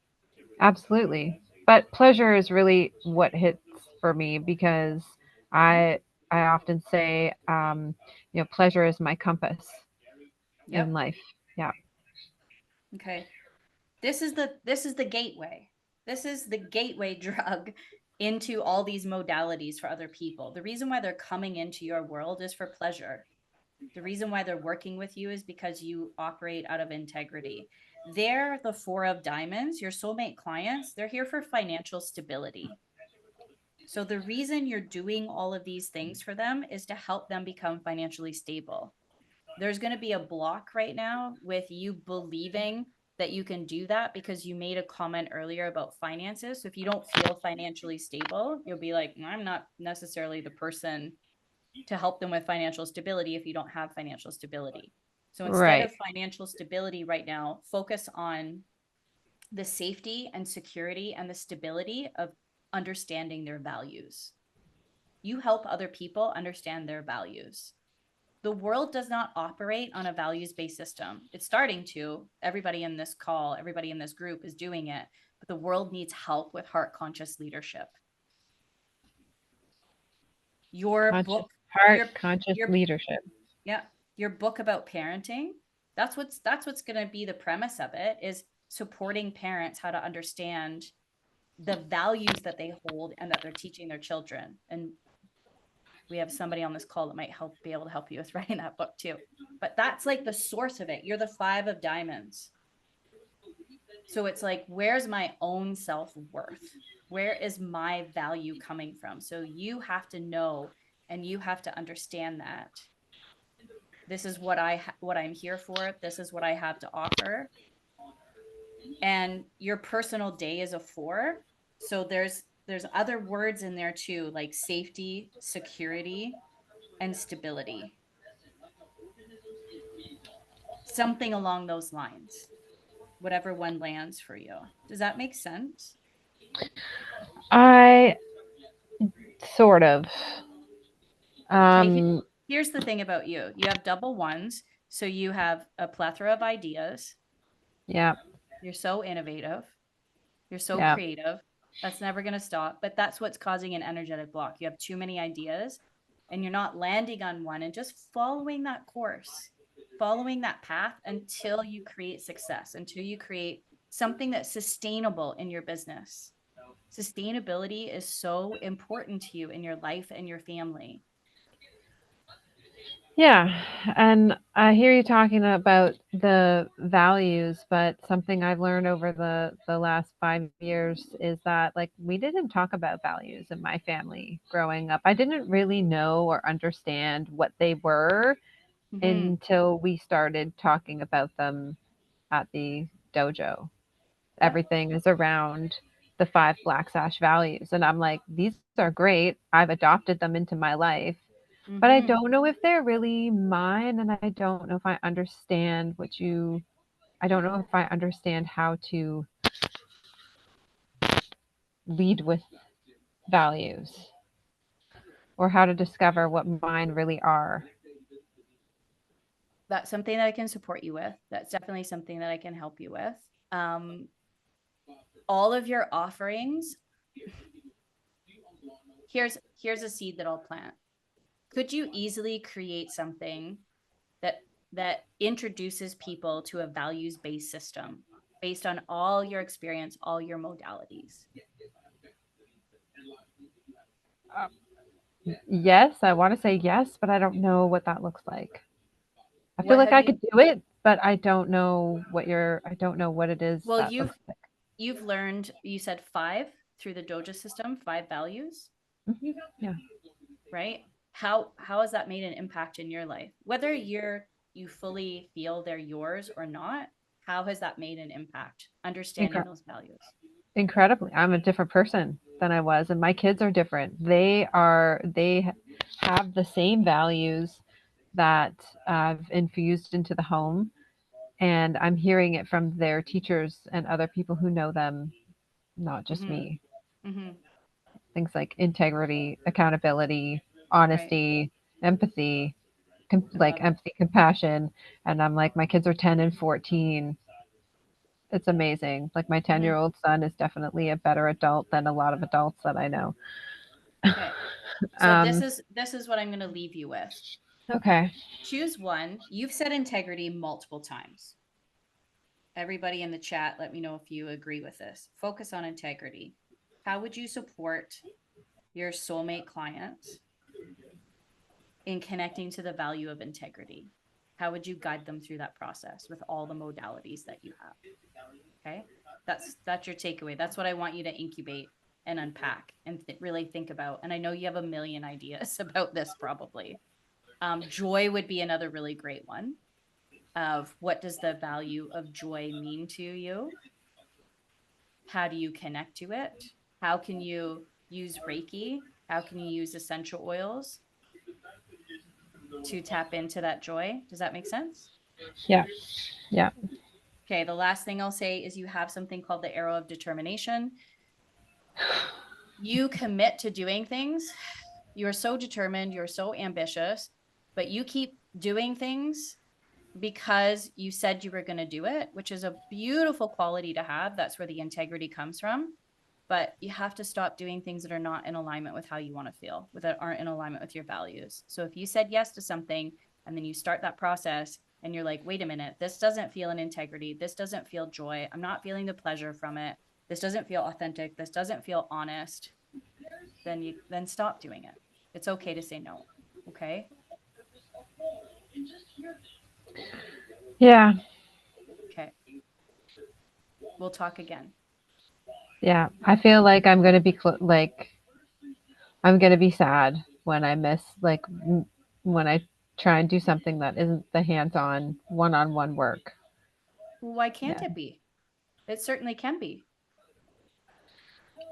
Absolutely. But pleasure is really what hits for me because I I often say, pleasure is my compass Yep. in life. Yeah. Okay. This is the gateway. This is the gateway drug into all these modalities for other people. The reason why they're coming into your world is for pleasure. The reason why they're working with you is because you operate out of integrity. They're the 4 of Diamonds, your soulmate clients. They're here for financial stability. So the reason you're doing all of these things for them is to help them become financially stable. There's going to be a block right now with you believing that you can do that because you made a comment earlier about finances. So if you don't feel financially stable, you'll be like, I'm not necessarily the person to help them with financial stability if you don't have financial stability. So instead Right. of financial stability right now, focus on the safety and security and the stability of understanding their values. You help other people understand their values. The world does not operate on a values-based system. It's starting to. Everybody in this call, everybody in this group is doing it, but the world needs help with heart-conscious leadership. Your book, Conscious your leadership. yeah, your book about parenting, that's what's going to be the premise of it, is supporting parents how to understand the values that they hold and that they're teaching their children. And we have somebody on this call that might be able to help you with writing that book too. But that's like the source of it. You're the 5 of Diamonds. So it's like, where's my own self-worth? Where is my value coming from? So you have to know and you have to understand that this is what I'm here for. This is what I have to offer. And your personal day is a 4. So there's other words in there too, like safety, security, and stability. Something along those lines, whatever one lands for you. Does that make sense? I sort of. Okay, here's the thing about you. You have double 1s, so you have a plethora of ideas. Yeah. You're so innovative. You're so Yeah. creative. That's never going to stop, but that's what's causing an energetic block. You have too many ideas and you're not landing on one and just following that course, following that path until you create success, until you create something that's sustainable in your business. Sustainability is so important to you in your life and your family. Yeah, and I hear you talking about the values, but something I've learned over the last 5 years is that like we didn't talk about values in my family growing up. I didn't really know or understand what they were until we started talking about them at the dojo. Yep. Everything is around the 5 Black Sash values, and I'm like, these are great. I've adopted them into my life. But I don't know if they're really mine, and I don't know if I understand I don't know if I understand how to lead with values or how to discover what mine really are. That's something that I can support you with. That's definitely something that I can help you with. All of your offerings, here's a seed that I'll plant. Could you easily create something that introduces people to a values-based system based on all your experience, all your modalities? Yes, I want to say yes, but I don't know what that looks like. I feel What like have I you? could do it, but I don't know I don't know what it is Well, that looks like. you've learned, you said 5 through the doja system, 5 values, Yeah. right? How has that made an impact in your life? Whether you fully feel they're yours or not, how has that made an impact? Understanding those values. Incredibly. I'm a different person than I was, and my kids are different. They have the same values that I've infused into the home, and I'm hearing it from their teachers and other people who know them, not just me. Things like integrity, accountability, honesty, empathy, empathy, compassion. And I'm like, my kids are 10 and 14. It's amazing. Like my 10-year-old son is definitely a better adult than a lot of adults that I know. Okay. So this is what I'm going to leave you with. Okay. Choose one. You've said integrity multiple times. Everybody in the chat, let me know if you agree with this. Focus on integrity. How would you support your soulmate clients in connecting to the value of integrity? How would you guide them through that process with all the modalities that you have? Okay, that's your takeaway. That's what I want you to incubate and unpack and really think about. And I know you have a million ideas about this probably. Joy would be another really great one. Of what does the value of joy mean to you? How do you connect to it? How can you use Reiki? How can you use essential oils to tap into that joy? Does that make sense? Yeah. Yeah. Okay, the last thing I'll say is you have something called the arrow of determination. You commit to doing things. You're so determined, you're so ambitious, but you keep doing things because you said you were going to do it, which is a beautiful quality to have. That's where the integrity comes from. But you have to stop doing things that are not in alignment with how you want to feel, that aren't in alignment with your values. So if you said yes to something and then you start that process and you're like, wait a minute, this doesn't feel an integrity. This doesn't feel joy. I'm not feeling the pleasure from it. This doesn't feel authentic. This doesn't feel honest. Then stop doing it. It's okay to say no. Okay. Yeah. Okay. We'll talk again. Yeah. I feel like I'm going to be I'm going to be sad when I miss, when I try and do something that isn't the hands-on, one-on-one work. Why can't it be? It certainly can be.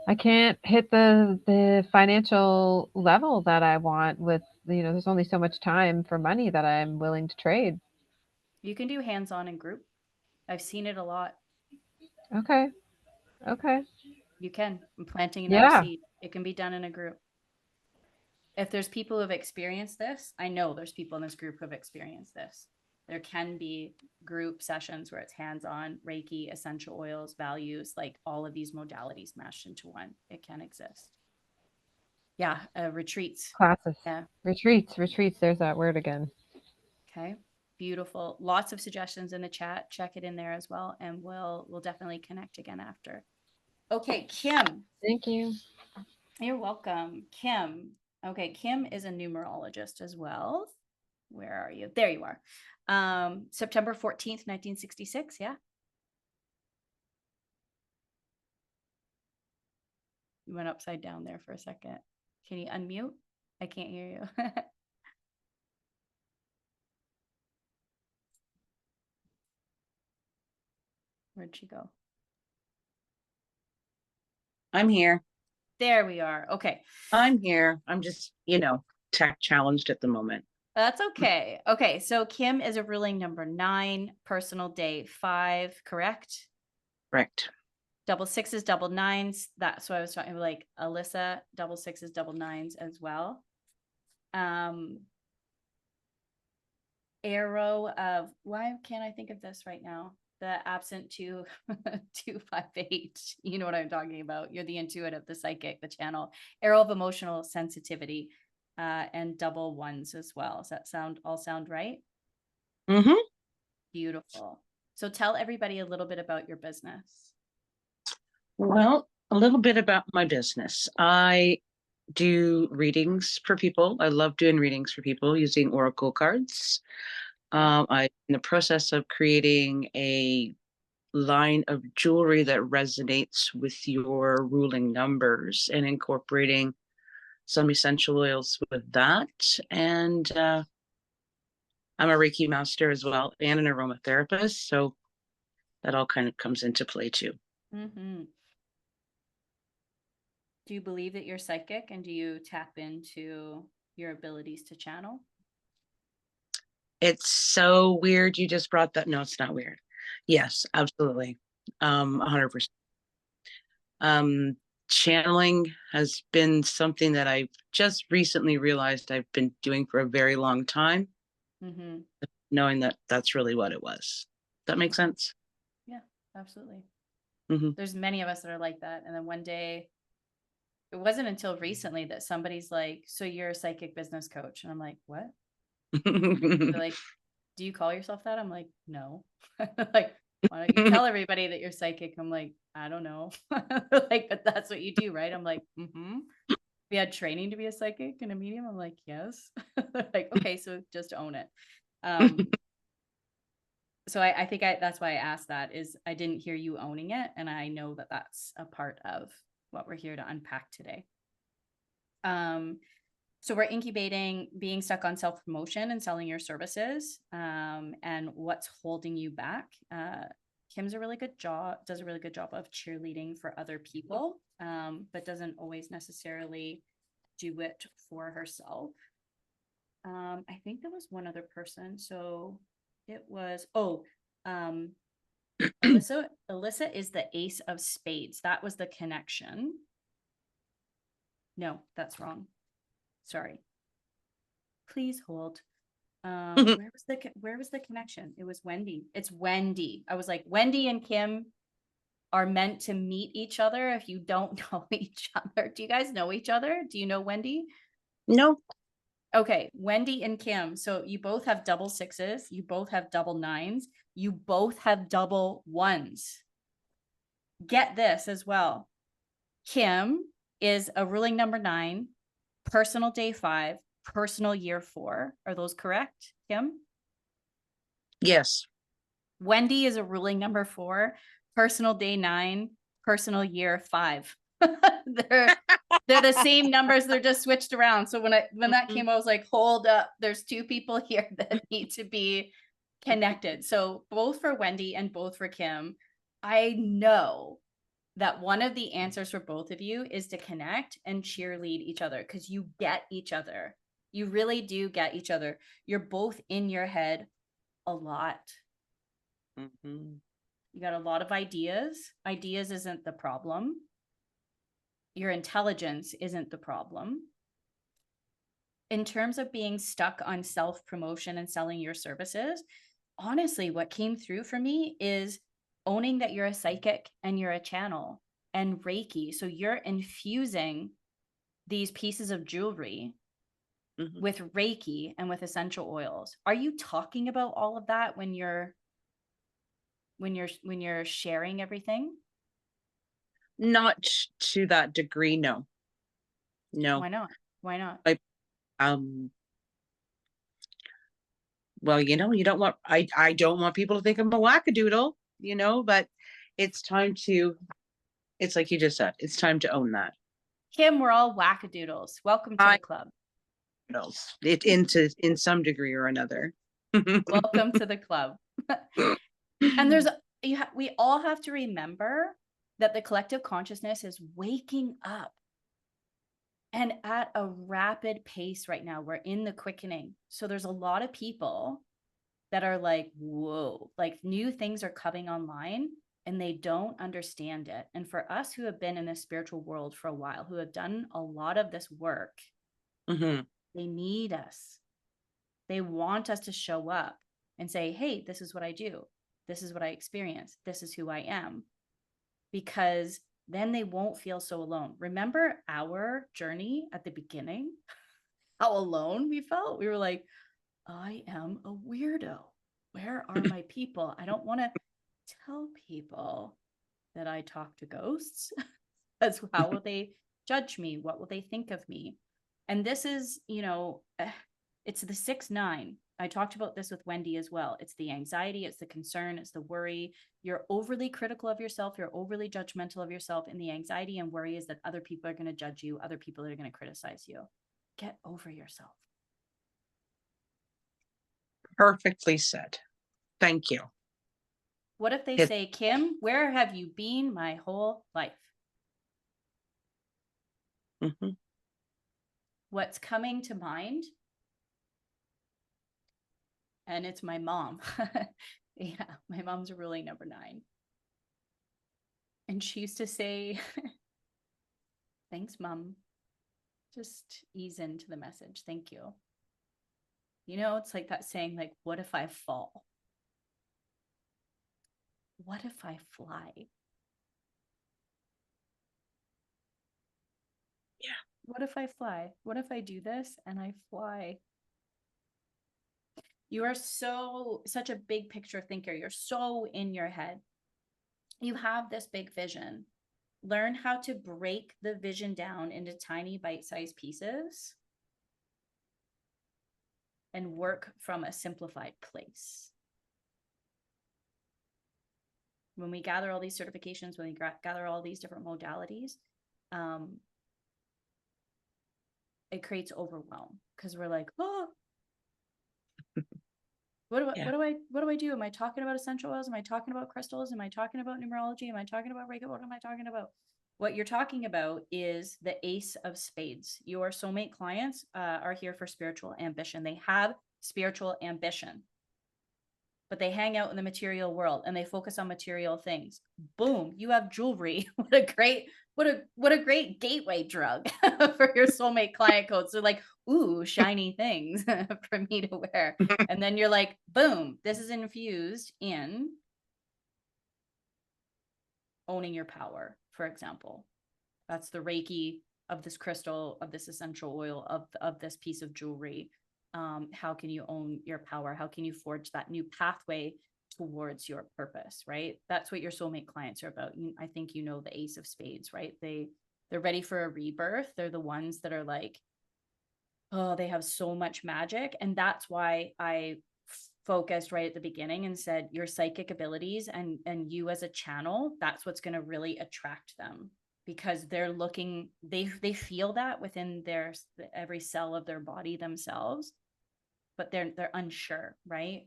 I can't hit the financial level that I want with, there's only so much time for money that I'm willing to trade. You can do hands-on and group. I've seen it a lot. Okay. Okay. You can. I'm planting another Yeah. seed. It can be done in a group. If there's people who have experienced this, I know there's people in this group who have experienced this. There can be group sessions where it's hands-on, Reiki, essential oils, values, like all of these modalities mashed into one. It can exist. Yeah, retreats. Classes. Yeah. Retreats. There's that word again. Okay. Beautiful. Lots of suggestions in the chat. Check it in there as well. And we'll definitely connect again after. Okay, Kim. Thank you. You're welcome. Kim. Okay, Kim is a numerologist as well. Where are you? There you are. September 14th, 1966. Yeah. You went upside down there for a second. Can you unmute? I can't hear you. Where'd she go? I'm here. There we are. Okay. I'm here. I'm just, tech challenged at the moment. That's okay. Okay. So Kim is a ruling number 9, personal day 5, correct? Correct. Double sixes, double nines. That's what I was talking about, like Alyssa, double sixes, double nines as well. Arrow of, why can't I think of this right now? The absent 258. You know what I'm talking about. You're the intuitive, the psychic, the channel. Arrow of emotional sensitivity, and double ones as well. Does that sound right? Mm-hmm. Beautiful. So tell everybody a little bit about your business. Well, a little bit about my business. I do readings for people. I love doing readings for people using oracle cards. I'm in the process of creating a line of jewelry that resonates with your ruling numbers and incorporating some essential oils with that. And I'm a Reiki master as well and an aromatherapist. So that all kind of comes into play too. Mm-hmm. Do you believe that you're psychic, and do you tap into your abilities to channel? It's so weird you just brought that. No, it's not weird. Yes, absolutely. 100%. Channeling has been something that I've just recently realized I've been doing for a very long time, knowing that that's really what it was. Does that make sense? Yeah, absolutely. Mm-hmm. There's many of us that are like that. And then one day it wasn't until recently that somebody's like, so you're a psychic business coach. And I'm like, what? They're like, do you call yourself that? I'm like, no. Like, why don't you tell everybody that you're psychic? I'm like, I don't know. Like, but that's what you do, right? I'm like, mm-hmm. We had training to be a psychic and a medium. I'm like, yes. They're like, okay, so just own it. So I think that's why I asked that, is I didn't hear you owning it. And I know that that's a part of what we're here to unpack today. So we're incubating being stuck on self-promotion and selling your services, and what's holding you back. Kim's does a really good job of cheerleading for other people, but doesn't always necessarily do it for herself. I think there was one other person. So it was, Alyssa is the ace of spades. That was the connection. No, that's wrong. Sorry. Please hold. Where was the connection? It was Wendy. It's Wendy. I was like, Wendy and Kim are meant to meet each other if you don't know each other. Do you guys know each other? Do you know Wendy? No. Okay, Wendy and Kim. So you both have double sixes. You both have double nines. You both have double ones. Get this as well. Kim is a ruling number 9, personal day 5, personal year 4. Are those correct, Kim? Yes. Wendy is a ruling number 4, personal day 9, personal year 5. they're the same numbers, they're just switched around. So when that came, I was like, hold up, there's 2 people here that need to be connected. So both for Wendy and both for Kim, I know that one of the answers for both of you is to connect and cheerlead each other, because you get each other. You really do get each other. You're both in your head a lot. Mm-hmm. You got a lot of ideas. Ideas isn't the problem. Your intelligence isn't the problem. In terms of being stuck on self-promotion and selling your services, honestly, what came through for me is owning that you're a psychic and you're a channel and Reiki. So you're infusing these pieces of jewelry with Reiki and with essential oils. Are you talking about all of that when you're sharing everything? Not to that degree, no. Why not? Why not? Well, you don't want, I don't want people to think I'm a wackadoodle, but it's time to, it's like you just said, it's time to own that. Kim, we're all wackadoodles. Welcome to the club. In some degree or another. Welcome to the club. And we all have to remember that the collective consciousness is waking up, and at a rapid pace right now. We're in the quickening. So there's a lot of people that are like, whoa, like new things are coming online and they don't understand it. And for us who have been in the spiritual world for a while, who have done a lot of this work, they need us. They want us to show up and say, hey, this is what I do. This is what I experience. This is who I am. Because then they won't feel so alone. Remember our journey at the beginning? How alone we felt? We were like, I am a weirdo. Where are my people? I don't want to tell people that I talk to ghosts. Because how will they judge me? What will they think of me? And this is, it's the 6-9. I talked about this with Wendy as well. It's the anxiety, it's the concern, it's the worry. You're overly critical of yourself. You're overly judgmental of yourself. And the anxiety and worry is that other people are going to judge you. Other people are going to criticize you. Get over yourself. Perfectly said. Thank you. What if they say, Kim, where have you been my whole life? What's coming to mind? And it's my mom. Yeah, my mom's a ruling number 9. And she used to say, thanks, Mom. Just ease into the message. Thank you. It's like that saying, like, what if I fall? What if I fly? What if I fly? What if I do this and I fly? You are such a big picture thinker. You're so in your head. You have this big vision. Learn how to break the vision down into tiny bite-sized pieces and work from a simplified place. When we gather all these certifications, when we gather all these different modalities, it creates overwhelm because we're like, oh, what do I do? Am I talking about essential oils? Am I talking about crystals? Am I talking about numerology? Am I talking about Reiki? What am I talking about? What you're talking about is the Ace of Spades. Your soulmate clients are here for spiritual ambition. They have spiritual ambition, but they hang out in the material world and they focus on material things. Boom, you have jewelry. What a great gateway drug for your soulmate client codes. They're like, ooh, shiny things for me to wear. And then you're like, boom, this is infused in owning your power, for example. That's the Reiki of this crystal, of this essential oil, of this piece of jewelry. How can you own your power? How can you forge that new pathway towards your purpose, right? That's what your soulmate clients are about. I think you know the Ace of Spades, right? They're ready for a rebirth. They're the ones that are like, oh, they have so much magic. And that's why I focused right at the beginning and said your psychic abilities and you as a channel, that's what's going to really attract them, because they're looking, they feel that within their every cell of their body themselves, but they're unsure, right?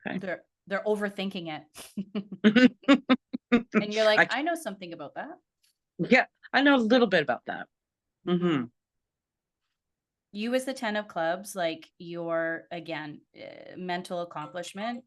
Okay. They're overthinking it. And you're like, I know something about that. Yeah, I know a little bit about that. Mm-hmm. You as the 10 of clubs, like your, again, mental accomplishment,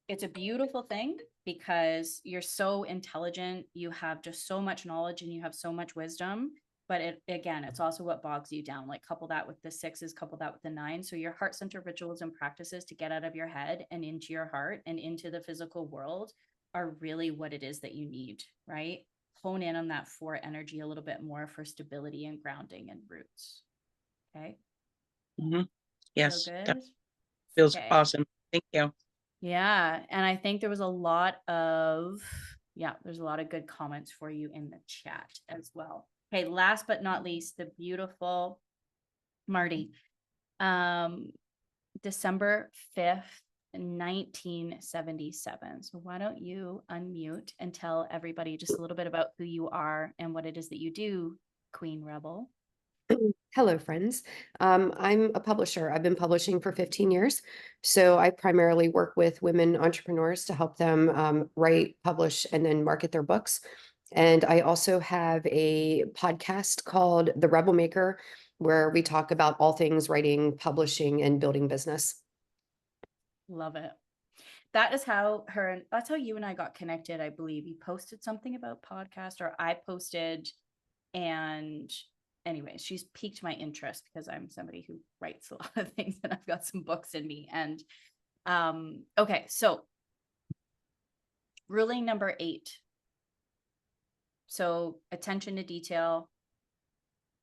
it's a beautiful thing because you're so intelligent, you have just so much knowledge and you have so much wisdom, but it's also what bogs you down. Like couple that with the 6s, couple that with the 9. So your heart center rituals and practices to get out of your head and into your heart and into the physical world are really what it is that you need, right? Hone in on that 4 energy a little bit more for stability and grounding and roots. Okay. Mm-hmm. Yes. So good. Feels Okay. awesome. Thank you. Yeah. And I think there's a lot of good comments for you in the chat as well. Okay. Last but not least, the beautiful Marty. December 5th, 1977. So why don't you unmute and tell everybody just a little bit about who you are and what it is that you do, Queen Rebel. Hello, friends. I'm a publisher. I've been publishing for 15 years. So I primarily work with women entrepreneurs to help them write, publish, and then market their books. And I also have a podcast called The Rebel Maker, where we talk about all things writing, publishing, and building business. Love it. That's how you and I got connected. I believe you posted something about podcast, or I posted, and anyways, she's piqued my interest because I'm somebody who writes a lot of things and I've got some books in me. And okay, so ruling number 8. So attention to detail,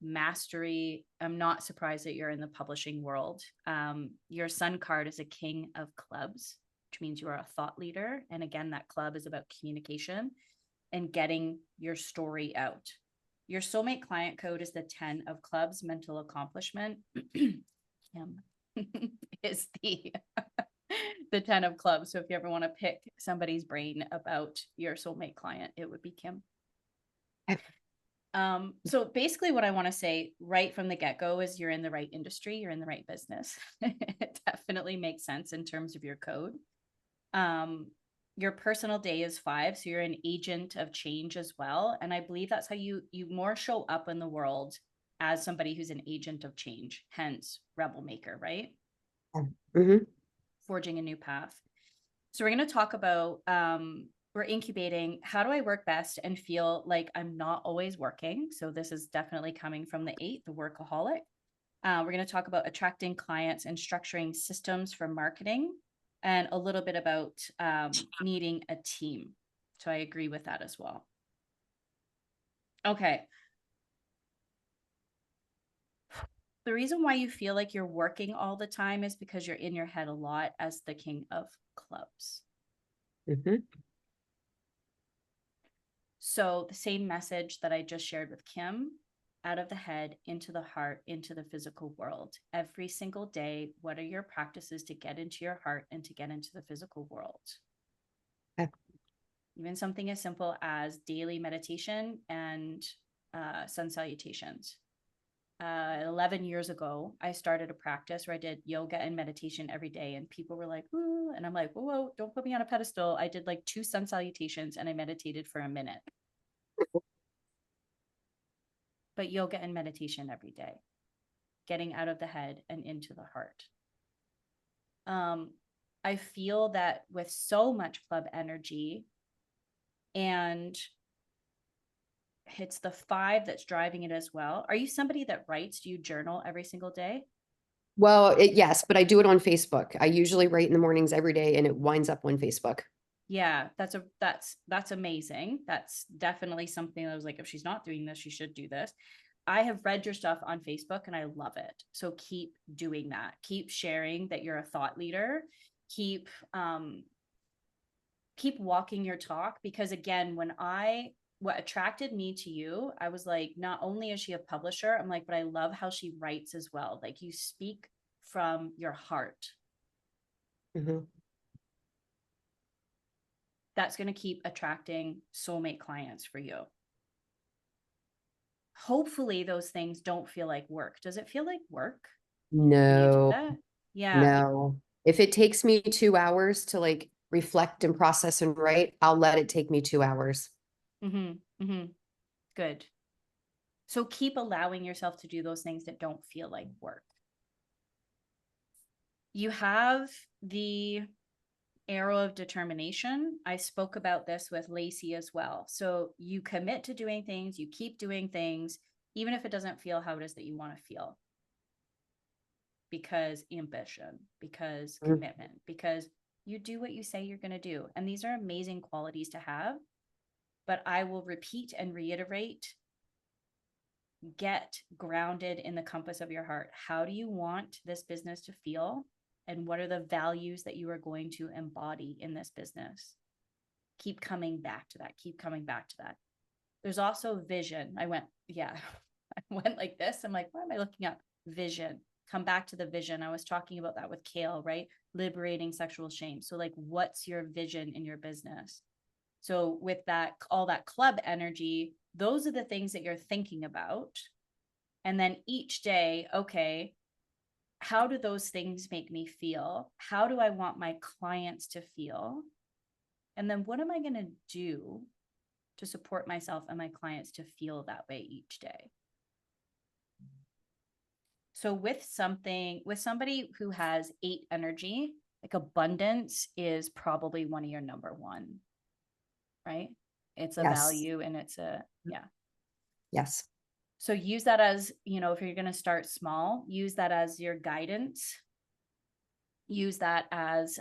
mastery. I'm not surprised that you're in the publishing world. Your sun card is a King of Clubs, which means you are a thought leader. And again, that club is about communication and getting your story out. Your soulmate client code is the 10 of Clubs, mental accomplishment. Kim is the 10 of Clubs. So if you ever want to pick somebody's brain about your soulmate client, it would be Kim. So basically what I want to say right from the get-go is you're in the right industry, you're in the right business. It definitely makes sense in terms of your code. Your personal day is 5, so you're an agent of change as well. And I believe that's how you more show up in the world as somebody who's an agent of change, hence Rebel Maker, right? Mm-hmm. Forging a new path. So we're going to talk about, we're incubating. How do I work best and feel like I'm not always working? So this is definitely coming from the 8, the workaholic. We're going to talk about attracting clients and structuring systems for marketing, and a little bit about needing a team. So I agree with that as well. Okay. The reason why you feel like you're working all the time is because you're in your head a lot as the King of Clubs. Mhm. So the same message that I just shared with Kim, out of the head, into the heart, into the physical world. Every single day, what are your practices to get into your heart and to get into the physical world? Okay. Even something as simple as daily meditation and sun salutations. 11 years ago, I started a practice where I did yoga and meditation every day, and people were like, "Ooh," and I'm like, "Whoa, whoa, don't put me on a pedestal." I did like 2 sun salutations and I meditated for a minute. But yoga and meditation every day, getting out of the head and into the heart. I feel that with so much club energy, and it's the 5 that's driving it as well. Are you somebody that writes? Do you journal every single day? Well, yes, but I do it on Facebook. I usually write in the mornings every day and it winds up on Facebook. Yeah, that's amazing. That's definitely something that I was like, if she's not doing this, she should do this. I have read your stuff on Facebook and I love it. So keep doing that. Keep sharing that you're a thought leader. Keep walking your talk, because again, what attracted me to you, I was like, not only is she a publisher, I'm like, but I love how she writes as well. Like, you speak from your heart. Mm-hmm. That's going to keep attracting soulmate clients for you. Hopefully those things don't feel like work. Does it feel like work when you do No, that? Yeah. no. If it takes me 2 hours to like reflect and process and write, I'll let it take me 2 hours. Good. So keep allowing yourself to do those things that don't feel like work. You have the arrow of determination. I spoke about this with Lacey as well. So you commit to doing things, you keep doing things, even if it doesn't feel how it is that you want to feel. Because ambition, because commitment, because you do what you say you're going to do. And these are amazing qualities to have. But I will repeat and reiterate, get grounded in the compass of your heart. How do you want this business to feel? And what are the values that you are going to embody in this business? Keep coming back to that. Keep coming back to that. There's also vision. I went like this. I'm like, why am I looking up? Vision. Come back to the vision. I was talking about that with Kale, right? Liberating sexual shame. So like, what's your vision in your business? So with that, all that club energy, those are the things that you're thinking about. And then each day, okay, how do those things make me feel? How do I want my clients to feel? And then what am I going to do to support myself and my clients to feel that way each day? So with somebody who has 8 energy, like abundance is probably one of your number one, right? It's a value and it's yeah. Yes. So use that as, if you're going to start small, use that as your guidance. Use that as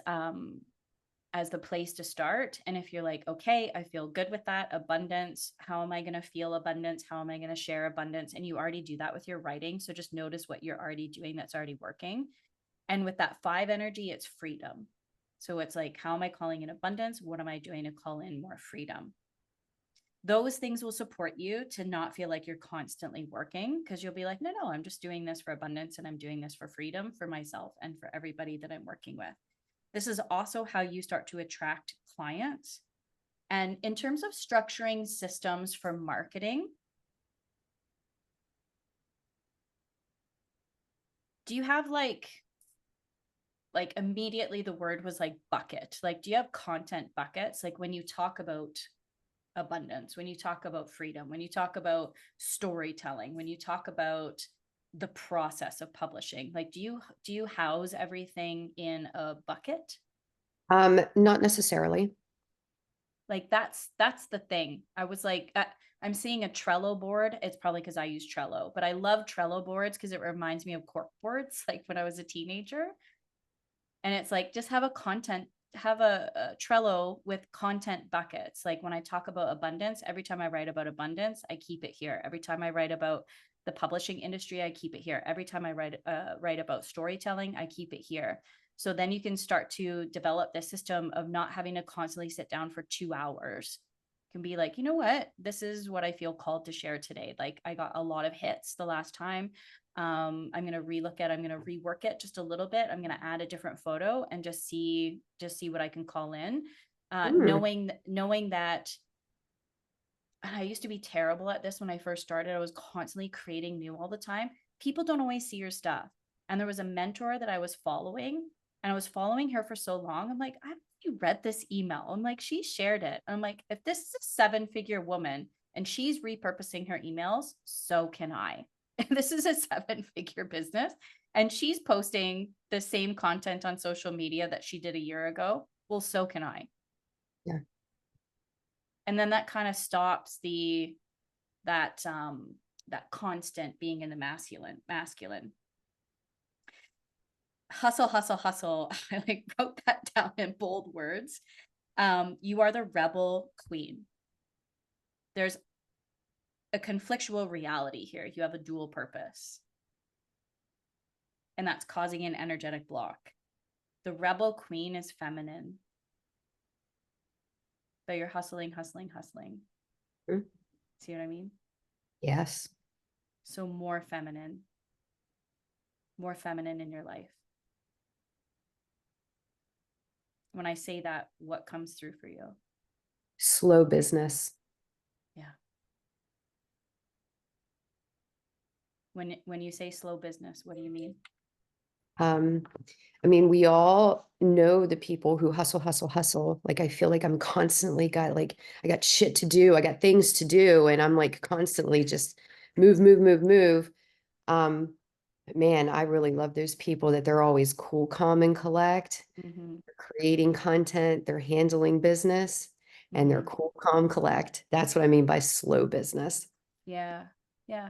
the place to start. And if you're like, okay, I feel good with that abundance, how am I going to feel abundance? How am I going to share abundance? And you already do that with your writing. So just notice what you're already doing that's already working. And with that 5 energy, it's freedom. So it's like, how am I calling in abundance? What am I doing to call in more freedom? Those things will support you to not feel like you're constantly working, because you'll be like, no, I'm just doing this for abundance and I'm doing this for freedom for myself and for everybody that I'm working with. This is also how you start to attract clients. And in terms of structuring systems for marketing, do you have like immediately the word was like bucket? Like, do you have content buckets? Like when you talk about abundance, when you talk about freedom, when you talk about storytelling, when you talk about the process of publishing, like do you house everything in a bucket? Not necessarily. Like that's the thing. I was like, I'm seeing a Trello board. It's probably because I use Trello, but I love Trello boards because it reminds me of cork boards, like when I was a teenager. And it's like, just have a content have a Trello with content buckets. Like when I talk about abundance, every time I write about abundance, I keep it here. Every time I write about the publishing industry, I keep it here. Every time I write about storytelling, I keep it here. So then you can start to develop this system of not having to constantly sit down for 2 hours. You can be like, you know what, this is what I feel called to share today. Like I got a lot of hits the last time. I'm going to I'm going to rework it just a little bit. I'm going to add a different photo and just see what I can call in. Knowing that, and I used to be terrible at this when I first started. I was constantly creating new all the time. People don't always see your stuff. And there was a mentor that I was following, and I was following her for so long. I'm like, you read this email. I'm like, she shared it. I'm like, if this is a 7-figure woman and she's repurposing her emails, so can I. This is a 7-figure business and she's posting the same content on social media that she did a year ago. Well, so can I. Yeah. And then that kind of stops that constant being in the masculine. Hustle, hustle, hustle. I like wrote that down in bold words. You are the rebel queen. There's a conflictual reality here. You have a dual purpose. And that's causing an energetic block. The rebel queen is feminine. But you're hustling. Mm-hmm. See what I mean? Yes. So more feminine in your life. When I say that, what comes through for you? Slow business. Yeah. When you say slow business, what do you mean? I mean, we all know the people who hustle, hustle, hustle. Like, I feel like I'm constantly I got shit to do. I got things to do. And I'm like constantly just move. But man, I really love those people that they're always cool, calm, and collect. Mm-hmm. They're creating content, they're handling business, and they're cool, calm, collect. That's what I mean by slow business. Yeah. Yeah.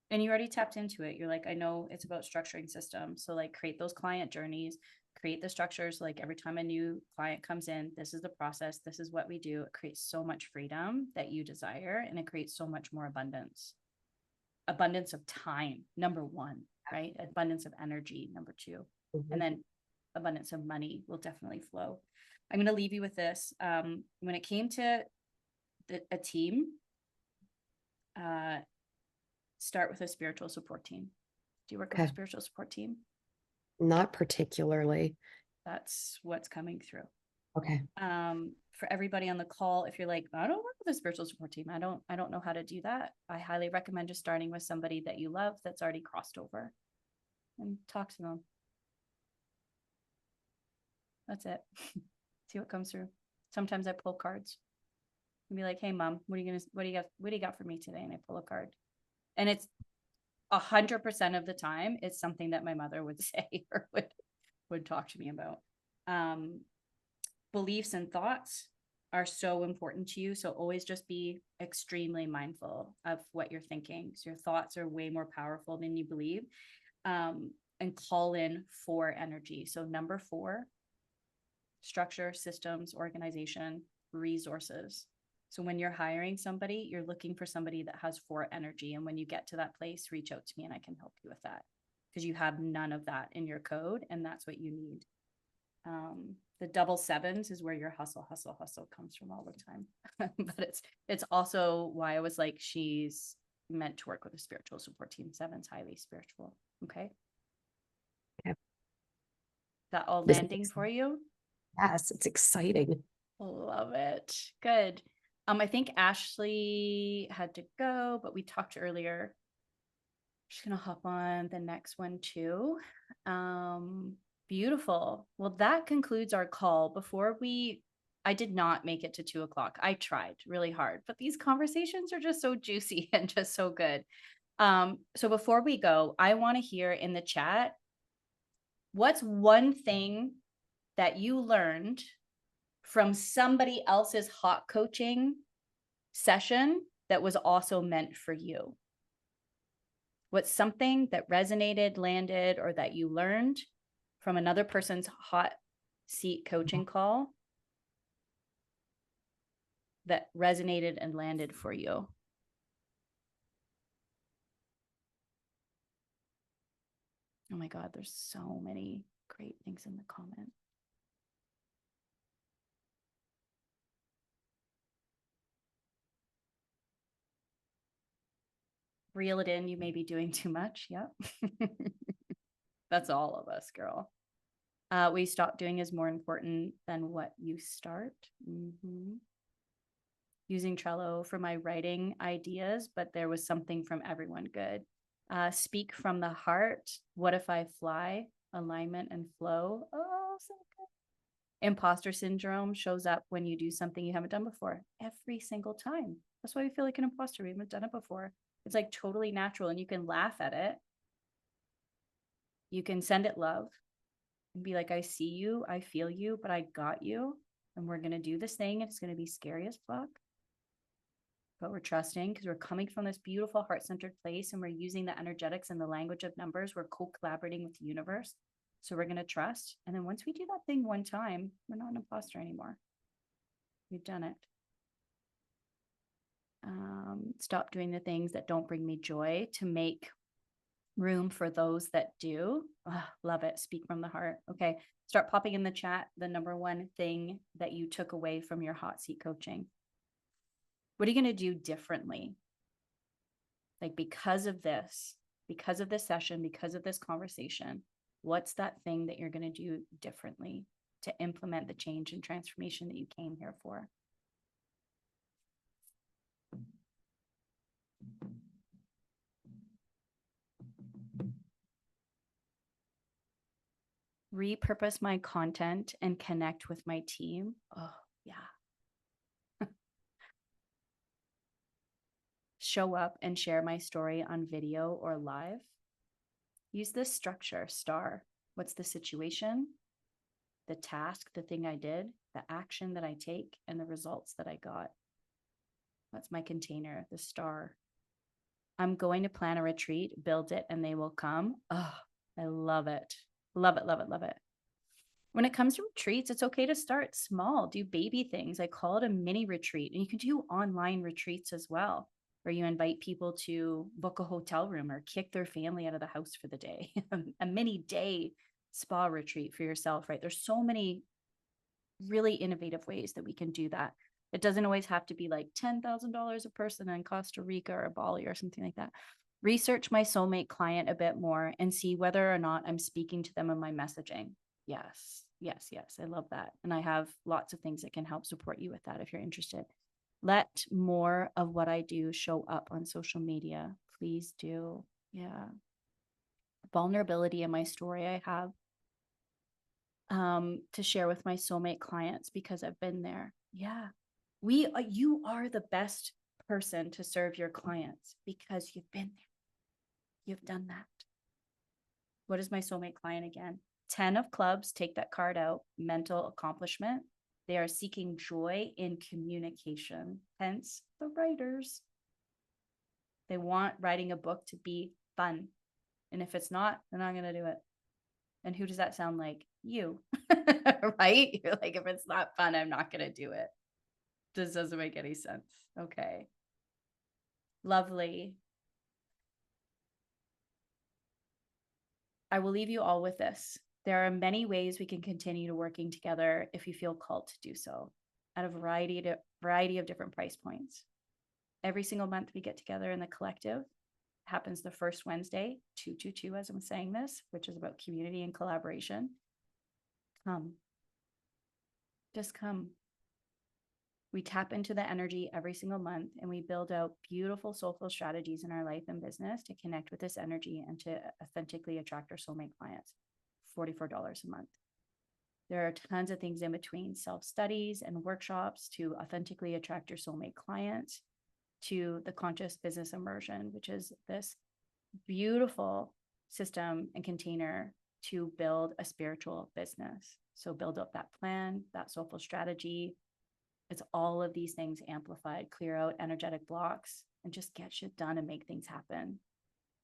And you already tapped into it. You're like, I know it's about structuring systems. So like create those client journeys, create the structures. Like every time a new client comes in, this is the process. This is what we do. It creates so much freedom that you desire, and it creates so much more abundance of time. Number 1, right? Abundance of energy. Number 2, and then abundance of money will definitely flow. I'm going to leave you with this. When it came to a team, start with a spiritual support team. Do you work with a spiritual support team? Not particularly. That's what's coming through. Okay. For everybody on the call, if you're like, I don't work with a spiritual support team, I don't know how to do that, I highly recommend just starting with somebody that you love that's already crossed over and talk to them. That's it. See what comes through. Sometimes I pull cards and be like, hey mom, what do you got for me today? And I pull a card. And it's 100% of the time, it's something that my mother would say or would talk to me about. Beliefs and thoughts are so important to you. So always just be extremely mindful of what you're thinking. So your thoughts are way more powerful than you believe. And call in 4 energy. So number 4, structure, systems, organization, resources. So when you're hiring somebody, you're looking for somebody that has 4 energy. And when you get to that place, reach out to me and I can help you with that, because you have none of that in your code. And that's what you need. The double 7s is where your hustle comes from all the time. But it's also why I was like, she's meant to work with a spiritual support team. 7's highly spiritual. Okay. Okay. That all landing for you? Yes, it's exciting. Love it. Good. I think Ashley had to go, but we talked earlier. She's gonna hop on the next one too. Beautiful. Well, that concludes our call. I did not make it to 2 o'clock. I tried really hard, but these conversations are just so juicy and just so good. So before we go, I want to hear in the chat, what's one thing that you learned from somebody else's hot coaching session that was also meant for you? What's something that resonated, landed, or that you learned from another person's hot seat coaching call that resonated and landed for you? Oh my God, there's so many great things in the comment. Reel it in, you may be doing too much. Yep. That's all of us, girl. What you stop doing is more important than what you start. Using Trello for my writing ideas, but there was something from everyone good. Speak from the heart. What if I fly? Alignment and flow. Oh, so good. Imposter syndrome shows up when you do something you haven't done before every single time. That's why we feel like an imposter. We haven't done it before. It's like totally natural, and you can laugh at it. You can send it love and be like, I see you, I feel you, but I got you. And we're going to do this thing. It's going to be scary as fuck. But we're trusting because we're coming from this beautiful heart-centered place, and we're using the energetics and the language of numbers. We're co-collaborating with the universe. So we're going to trust. And then once we do that thing one time, we're not an imposter anymore. We've done it. Stop doing the things that don't bring me joy to make room for those that do. Love it. Speak from the heart. Okay. Start popping in the chat the number one thing that you took away from your hot seat coaching. What are you going to do differently? Like, because of this session, because of this conversation, what's that thing that you're going to do differently to implement the change and transformation that you came here for? Repurpose my content and connect with my team. Oh, yeah. Show up and share my story on video or live. Use this structure, STAR. What's the situation, the task, the thing I did, the action that I take, and the results that I got. That's my container, the STAR. I'm going to plan a retreat, build it, and they will come. Oh, I love it. Love it, love it, love it. When it comes to retreats, it's okay to start small, do baby things. I call it a mini retreat. And you can do online retreats as well, where you invite people to book a hotel room or kick their family out of the house for the day. A mini day spa retreat for yourself, right? There's so many really innovative ways that we can do that. It doesn't always have to be like $10,000 a person in Costa Rica or Bali or something like that. Research my soulmate client a bit more and see whether or not I'm speaking to them in my messaging. Yes, yes, yes. I love that. And I have lots of things that can help support you with that if you're interested. Let more of what I do show up on social media. Please do. Yeah. Vulnerability in my story I have to share with my soulmate clients because I've been there. Yeah. You are the best person to serve your clients because you've been there. You've done that. What is my soulmate client again? 10 of clubs, take that card out, mental accomplishment. They are seeking joy in communication, hence the writers. They want writing a book to be fun. And if it's not, they're not going to do it. And who does that sound like? You, right? You're like, if it's not fun, I'm not going to do it. This doesn't make any sense. Okay. Lovely. I will leave you all with this. There are many ways we can continue to working together if you feel called to do so at a variety of different price points. Every single month we get together in the collective. It happens the first Wednesday, 222 as I'm saying this, which is about community and collaboration. Come. Just come. We tap into the energy every single month and we build out beautiful soulful strategies in our life and business to connect with this energy and to authentically attract our soulmate clients. $44 a month. There are tons of things in between, self-studies and workshops to authentically attract your soulmate clients, to the conscious business immersion, which is this beautiful system and container to build a spiritual business. So build up that plan, that soulful strategy. It's all of these things amplified, clear out energetic blocks, and just get shit done and make things happen.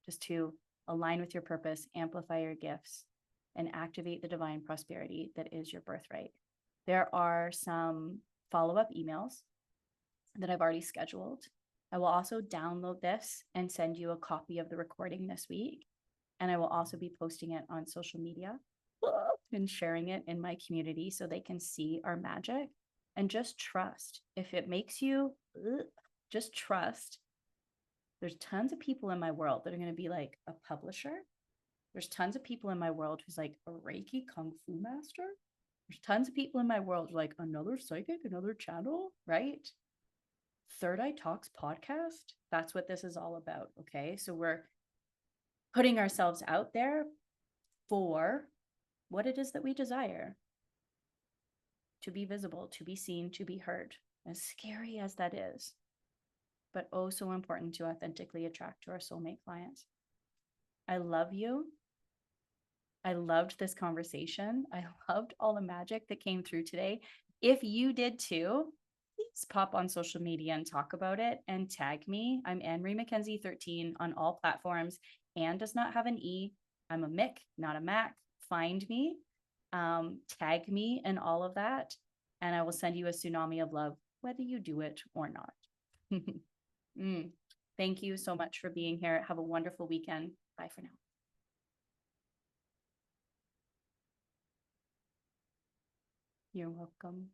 Just to align with your purpose, amplify your gifts, and activate the divine prosperity that is your birthright. There are some follow-up emails that I've already scheduled. I will also download this and send you a copy of the recording this week. And I will also be posting it on social media and sharing it in my community so they can see our magic. And just trust. If it makes you, just trust. There's tons of people in my world that are going to be like a publisher. There's tons of people in my world who's like a Reiki Kung Fu master. There's tons of people in my world like another psychic, another channel, right? Third Eye Talks podcast. That's what this is all about. Okay. So we're putting ourselves out there for what it is that we desire. To be visible, to be seen, to be heard. As scary as that is, but oh so important to authentically attract to our soulmate clients. I love you. I loved this conversation. I loved all the magic that came through today. If you did too, please pop on social media and talk about it and tag me. I'm Anne-Marie Mackenzie 13 on all platforms. Anne does not have an E. I'm a Mick, not a Mac. Find me, tag me and all of that. And I will send you a tsunami of love, whether you do it or not. Thank you so much for being here. Have a wonderful weekend. Bye for now. You're welcome.